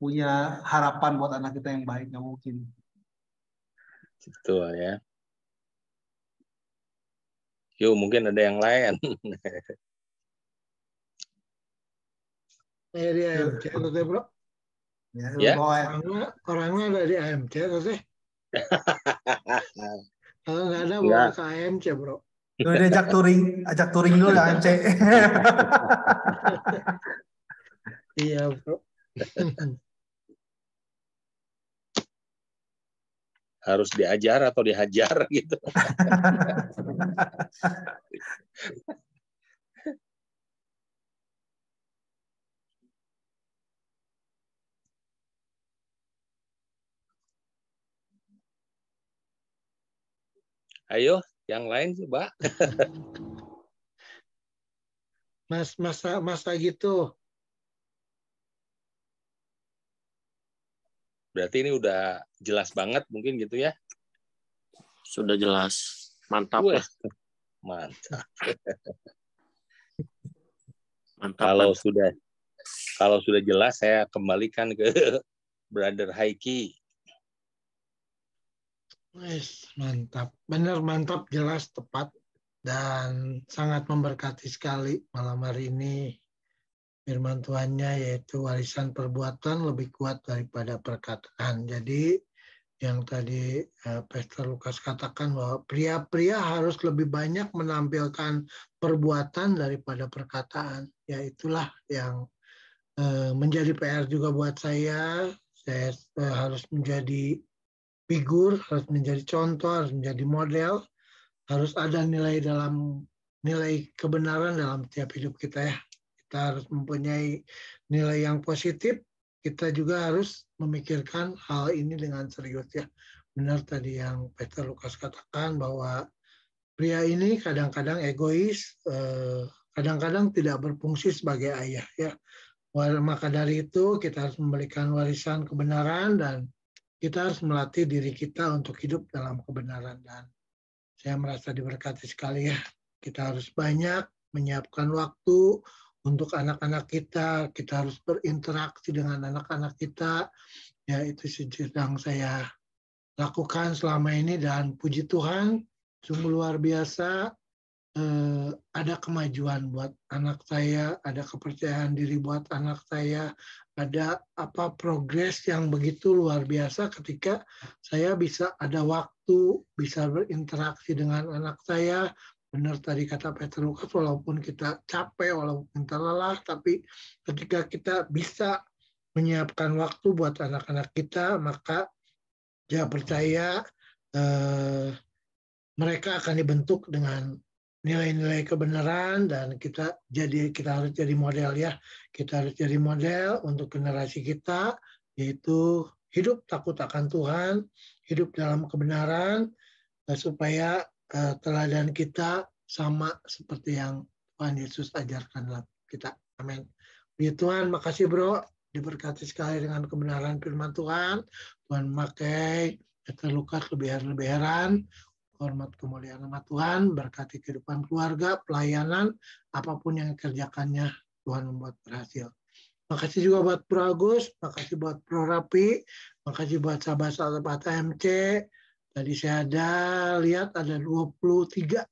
punya harapan buat anak kita yang baik, nggak mungkin. Betul ya. Yuk mungkin ada yang lain. Di AMC, tuh, bro. Ya. Orangnya ada di AMC, tuh. Kalau nggak ada, bawa ke AMC, bro. Udah ajak touring dulu ya AMC. Iya, bro. Harus diajar atau dihajar gitu. Ayo, yang lain sih, Mbak. Masa gitu. Berarti ini udah jelas banget mungkin gitu ya? Sudah jelas. Mantap lah. Mantap. Mantap. Kalau sudah jelas saya kembalikan ke Brother Haiki. Mantap. Benar, mantap, jelas, tepat. Dan sangat memberkati sekali malam hari ini. Firman Tuhannya yaitu warisan perbuatan lebih kuat daripada perkataan. Jadi yang tadi Pastor Lukas katakan bahwa pria-pria harus lebih banyak menampilkan perbuatan daripada perkataan. Ya itulah yang menjadi PR juga buat saya. Saya harus menjadi figur, harus menjadi contoh, harus menjadi model, harus ada nilai kebenaran dalam tiap hidup kita ya. Kita harus mempunyai nilai yang positif, kita juga harus memikirkan hal ini dengan serius ya. Benar tadi yang Pastor Lukas katakan bahwa pria ini kadang-kadang egois, kadang-kadang tidak berfungsi sebagai ayah ya. Maka dari itu kita harus memberikan warisan kebenaran dan kita harus melatih diri kita untuk hidup dalam kebenaran. Dan saya merasa diberkati sekali ya. Kita harus banyak menyiapkan waktu untuk anak-anak kita. Kita harus berinteraksi dengan anak-anak kita. Ya itu sedang saya lakukan selama ini dan puji Tuhan sungguh luar biasa. Ada kemajuan buat anak saya, ada kepercayaan diri buat anak saya, ada progres yang begitu luar biasa ketika saya bisa ada waktu, bisa berinteraksi dengan anak saya. Benar tadi kata Pastor Lukas, walaupun kita capek, walaupun kita lelah, tapi ketika kita bisa menyiapkan waktu buat anak-anak kita, maka saya percaya mereka akan dibentuk dengan nilai-nilai kebenaran, dan kita harus jadi model ya. Kita harus jadi model untuk generasi kita, yaitu hidup takut akan Tuhan, hidup dalam kebenaran, supaya teladan kita sama seperti yang Tuhan Yesus ajarkan dalam kita. Amin. Puji Tuhan, makasih bro, diberkati sekali dengan kebenaran firman Tuhan. Tuhan memakai Peter Lukas lebihan-lebihan, hormat kemuliaan nama Tuhan, berkati kehidupan keluarga, pelayanan, apapun yang dikerjakannya, Tuhan membuat berhasil. Makasih juga buat Bro Agus, makasih buat Bro Rapi, makasih buat sahabat-sahabat AMC. Tadi saya lihat ada 23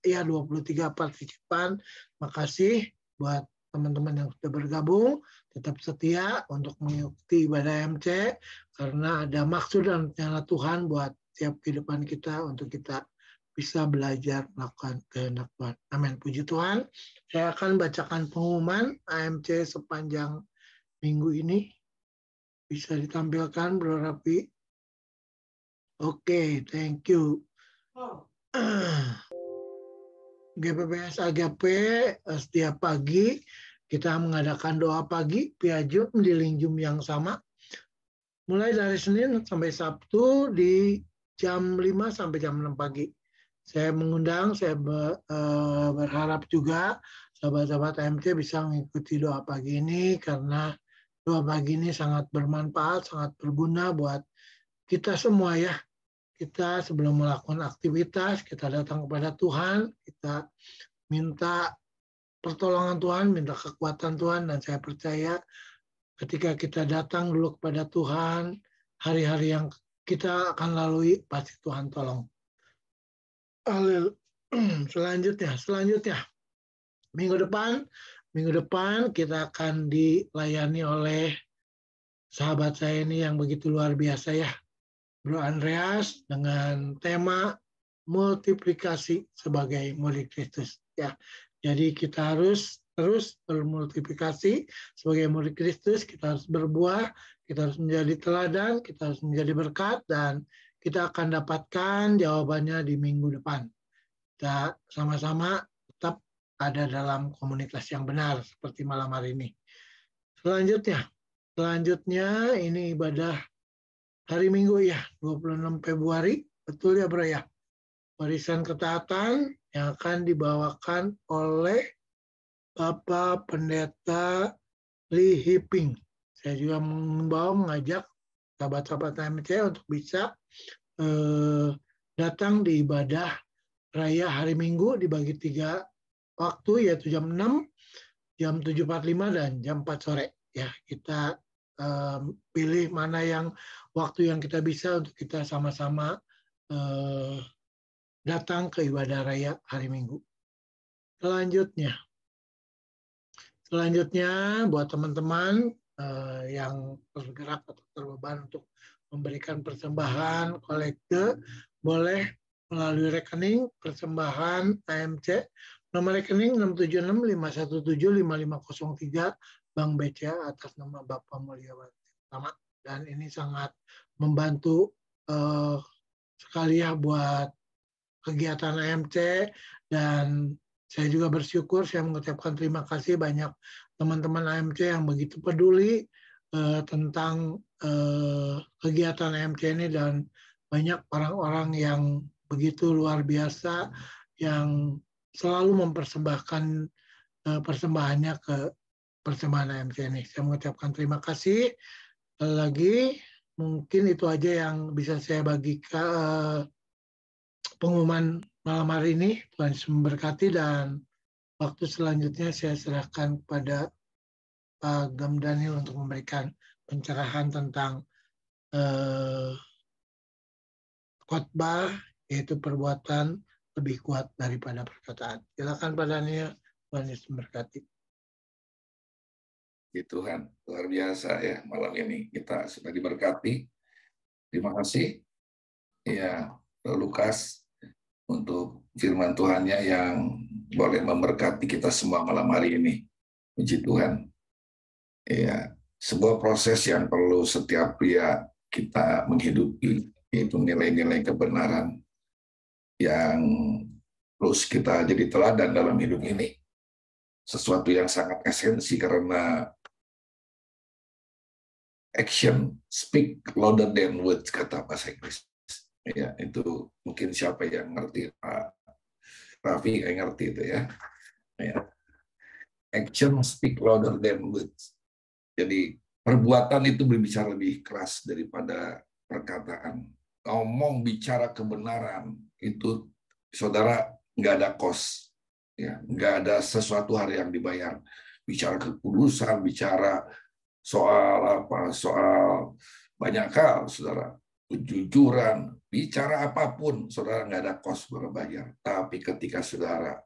partisipan. Makasih buat teman-teman yang sudah bergabung, tetap setia untuk mengikuti ibadah AMC, karena ada maksud dan rencana Tuhan buat setiap kehidupan kita, untuk kita bisa belajar melakukan kehendak Tuhan. Amin. Puji Tuhan. Saya akan bacakan pengumuman AMC sepanjang minggu ini. Bisa ditampilkan, Bro Rapi? Oke, thank you. GPPS AGP setiap pagi kita mengadakan doa pagi via Zoom di link Zoom yang sama. Mulai dari Senin sampai Sabtu di jam 5 sampai jam 6 pagi. Saya mengundang, saya berharap juga sahabat-sahabat AMC bisa mengikuti doa pagi ini, karena doa pagi ini sangat bermanfaat, sangat berguna buat kita semua ya. Kita sebelum melakukan aktivitas, kita datang kepada Tuhan, kita minta pertolongan Tuhan, minta kekuatan Tuhan, dan saya percaya ketika kita datang dulu kepada Tuhan, hari-hari yang kita akan lalui pasti Tuhan tolong. Selanjutnya minggu depan kita akan dilayani oleh sahabat saya ini yang begitu luar biasa ya, Bro Andreas, dengan tema multiplikasi sebagai murid Kristus ya. Jadi kita harus terus bermultiplikasi sebagai murid Kristus, kita harus berbuah, kita harus menjadi teladan, kita harus menjadi berkat, dan kita akan dapatkan jawabannya di minggu depan. Kita sama-sama tetap ada dalam komunitas yang benar seperti malam hari ini. Selanjutnya ini ibadah hari Minggu ya, 26 Februari, betul ya bro ya. Warisan ketaatan yang akan dibawakan oleh Bapak Pendeta Lee Hiping. Saya juga mengajak sahabat-sahabat AMC untuk bisa datang di ibadah raya hari Minggu dibagi 3 waktu, yaitu jam 6, jam 7.45, dan jam 4 sore. Ya, kita pilih mana yang waktu yang kita bisa untuk kita sama-sama datang ke ibadah raya hari Minggu. Selanjutnya buat teman-teman yang bergerak atau terbeban untuk memberikan persembahan kolekte, boleh melalui rekening persembahan AMC, nomor rekening 67651755503 Bank BCA atas nama Bapak Mulyawati Utama. Dan ini sangat membantu sekali ya buat kegiatan AMC, dan saya juga bersyukur, saya mengucapkan terima kasih banyak teman-teman AMC yang begitu peduli tentang kegiatan AMC ini, dan banyak orang-orang yang begitu luar biasa yang selalu mempersembahkan persembahannya ke persembahan AMC ini. Saya mengucapkan terima kasih. Lagi mungkin itu aja yang bisa saya bagikan pengumuman malam hari ini. Tuhan Yesus memberkati, dan waktu selanjutnya saya serahkan kepada Pak Gam Daniel untuk memberikan pencerahan tentang khotbah, yaitu perbuatan lebih kuat daripada perkataan. Silakan Pak Daniel, Tuhan Yesus memberkati. Tuhan, luar biasa ya malam ini kita sudah diberkati. Terima kasih ya Lukas untuk firman Tuhannya yang boleh memberkati kita semua malam hari ini. Puji Tuhan. Ya, sebuah proses yang perlu setiap pria kita menghidupi, yaitu nilai-nilai kebenaran yang Terus kita jadi teladan dalam hidup ini. Sesuatu yang sangat esensi karena action speak louder than words, kata bahasa Inggris. Ya, itu mungkin siapa yang ngerti, Pak Raffi kayak ngerti itu ya. Ya. Action speak louder than words. Jadi perbuatan itu berbicara lebih keras daripada perkataan. Ngomong bicara kebenaran itu, saudara, nggak ada cost, ya, nggak ada sesuatu hal yang dibayar. Bicara kekudusan, bicara soal apa, soal banyak hal, saudara, kejujuran, bicara apapun, saudara, nggak ada cost berbayar. Tapi ketika saudara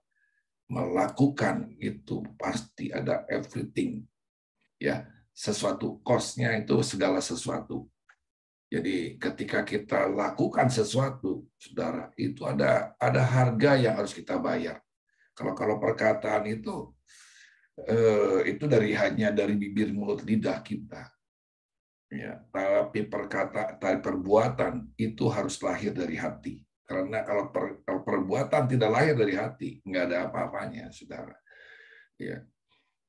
melakukan itu pasti ada everything, ya, sesuatu cost-nya itu segala sesuatu. Jadi ketika kita lakukan sesuatu, saudara, itu ada harga yang harus kita bayar. Kalau perkataan itu hanya dari bibir, mulut, lidah kita. Ya, tapi perbuatan itu harus lahir dari hati. Karena kalau perbuatan tidak lahir dari hati, nggak ada apa-apanya, saudara. Ya.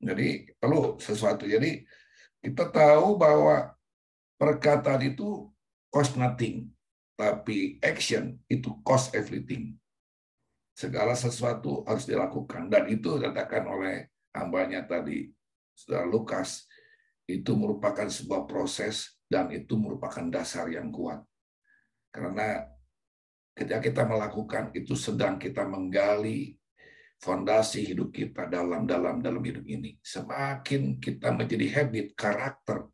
Jadi perlu sesuatu. Jadi kita tahu bahwa perkataan itu cost nothing, tapi action itu cost everything. Segala sesuatu harus dilakukan, dan itu dikatakan oleh hambanya tadi, Saudara Lukas, itu merupakan sebuah proses dan itu merupakan dasar yang kuat. Karena ketika kita melakukan itu sedang kita menggali fondasi hidup kita dalam hidup ini. Semakin kita menjadi habit, karakter,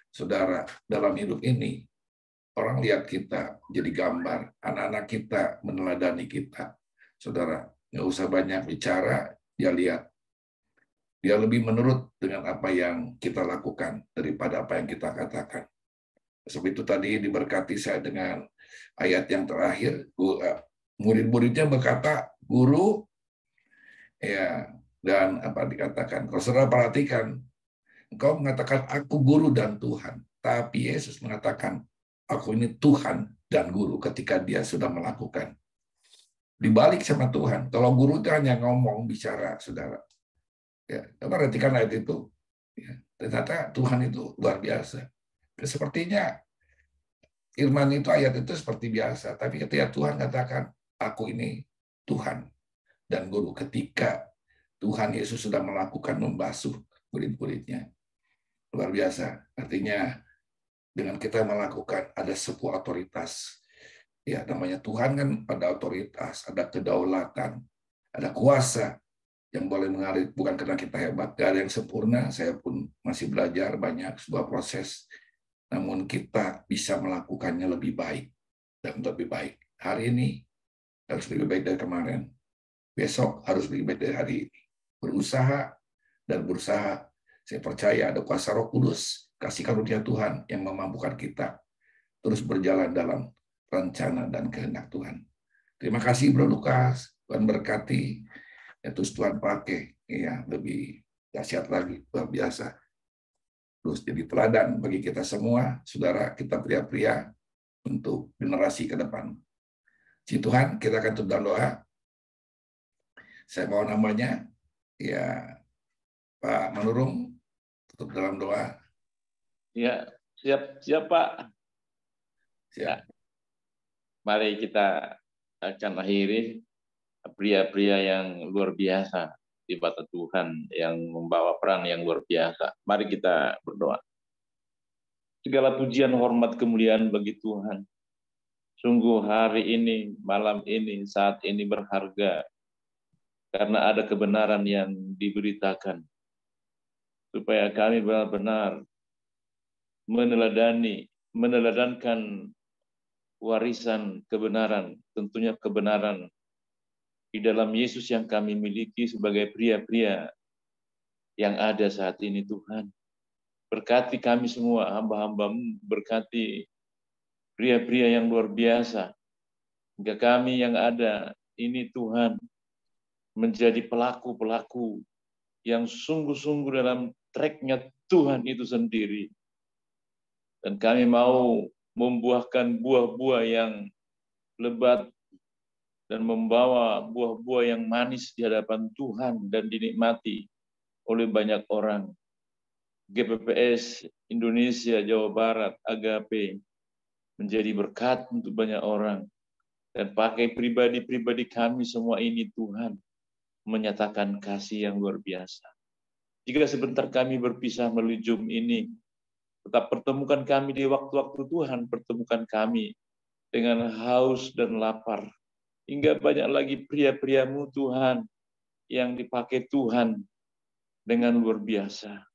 saudara, dalam hidup ini, orang lihat kita jadi gambar, anak-anak kita meneladani kita. Saudara, nggak usah banyak bicara, dia lihat. Dia lebih menurut dengan apa yang kita lakukan daripada apa yang kita katakan. Sebab itu tadi diberkati saya dengan ayat yang terakhir, murid-muridnya berkata, "Guru," ya, dan apa dikatakan? Kalau saudara perhatikan, engkau mengatakan aku guru dan Tuhan, tapi Yesus mengatakan aku ini Tuhan dan guru ketika dia sudah melakukan. Dibalik sama Tuhan. Kalau guru itu hanya ngomong, bicara, saudara. Ya, perhatikan ayat itu. Ya, ternyata Tuhan itu luar biasa. Sepertinya firman itu, ayat itu seperti biasa, tapi ketika Tuhan katakan aku ini Tuhan dan guru, ketika Tuhan Yesus sudah melakukan membasuh murid-muridnya. Luar biasa. Artinya dengan kita melakukan ada sebuah otoritas. Ya, namanya Tuhan kan ada otoritas, ada kedaulatan, ada kuasa yang boleh mengalir, bukan karena kita hebat. Gak ada yang sempurna, saya pun masih belajar banyak, sebuah proses. Namun kita bisa melakukannya lebih baik dan lebih baik. Hari ini harus lebih baik dari kemarin. Besok harus lebih baik dari hari ini. Berusaha dan berusaha. Saya percaya ada kuasa Roh Kudus, kasih karunia Tuhan yang memampukan kita terus berjalan dalam rencana dan kehendak Tuhan. Terima kasih Bro Lukas, Tuhan berkati, ya, terus Tuhan pakai, ya, lebih dahsyat lagi, luar biasa. Terus jadi teladan bagi kita semua, saudara, kita pria-pria untuk generasi ke depan. Si Tuhan, kita akan tutup dalam doa. Saya mau namanya, ya, Pak Manurung, tutup dalam doa. Ya, siap Pak. Siap. Ya. Mari kita akan akhiri pria-pria yang luar biasa di mata Tuhan, yang membawa peran yang luar biasa. Mari kita berdoa. Segala pujian, hormat, kemuliaan bagi Tuhan. Sungguh hari ini, malam ini, saat ini berharga. Karena ada kebenaran yang diberitakan. Supaya kami benar-benar meneladankan warisan kebenaran, tentunya kebenaran di dalam Yesus yang kami miliki sebagai pria-pria yang ada saat ini, Tuhan. Berkati kami semua, hamba-hamba-Mu, berkati pria-pria yang luar biasa. Hingga kami yang ada ini, Tuhan, menjadi pelaku-pelaku yang sungguh-sungguh dalam track-nya Tuhan itu sendiri. Dan kami mau membuahkan buah-buah yang lebat, dan membawa buah-buah yang manis di hadapan Tuhan dan dinikmati oleh banyak orang. GPPS Indonesia Jawa Barat Agape menjadi berkat untuk banyak orang, dan pakai pribadi-pribadi kami semua ini Tuhan menyatakan kasih yang luar biasa. Jika sebentar kami berpisah melalui Zoom ini, tetap pertemukan kami di waktu-waktu Tuhan, pertemukan kami dengan haus dan lapar, hingga banyak lagi pria-priamu Tuhan yang dipakai Tuhan dengan luar biasa.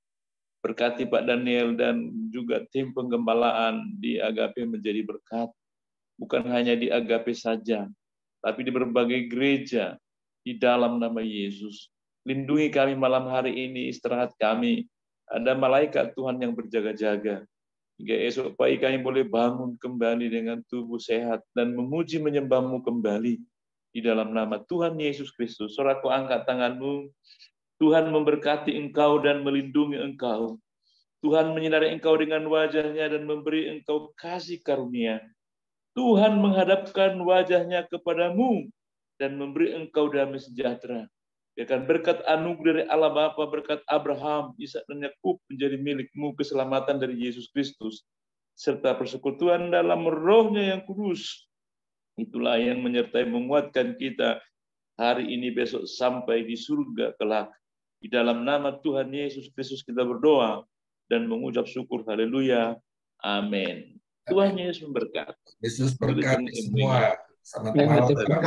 Berkati Pak Daniel dan juga tim penggembalaan di Agape menjadi berkat. Bukan hanya di Agape saja, tapi di berbagai gereja di dalam nama Yesus. Lindungi kami malam hari ini, istirahat kami. Ada malaikat Tuhan yang berjaga-jaga. Hingga esok pagi kami boleh bangun kembali dengan tubuh sehat dan memuji menyembah-Mu kembali. Di dalam nama Tuhan Yesus Kristus. Saudaraku, angkat tanganmu. Tuhan memberkati engkau dan melindungi engkau. Tuhan menyinari engkau dengan wajah-Nya dan memberi engkau kasih karunia. Tuhan menghadapkan wajah-Nya kepadamu dan memberi engkau damai sejahtera. Biarkan berkat anugerah dari Allah Bapa, berkat Abraham, Ishak dan Yakub menjadi milikmu, keselamatan dari Yesus Kristus, serta persekutuan dalam Roh-Nya yang kudus. Itulah yang menyertai menguatkan kita hari ini, besok, sampai di surga kelak. Di dalam nama Tuhan Yesus Kristus kita berdoa dan mengucap syukur. Haleluya. Amin. Tuhan Yesus memberkati. Yesus berkati semua. Selamat malam.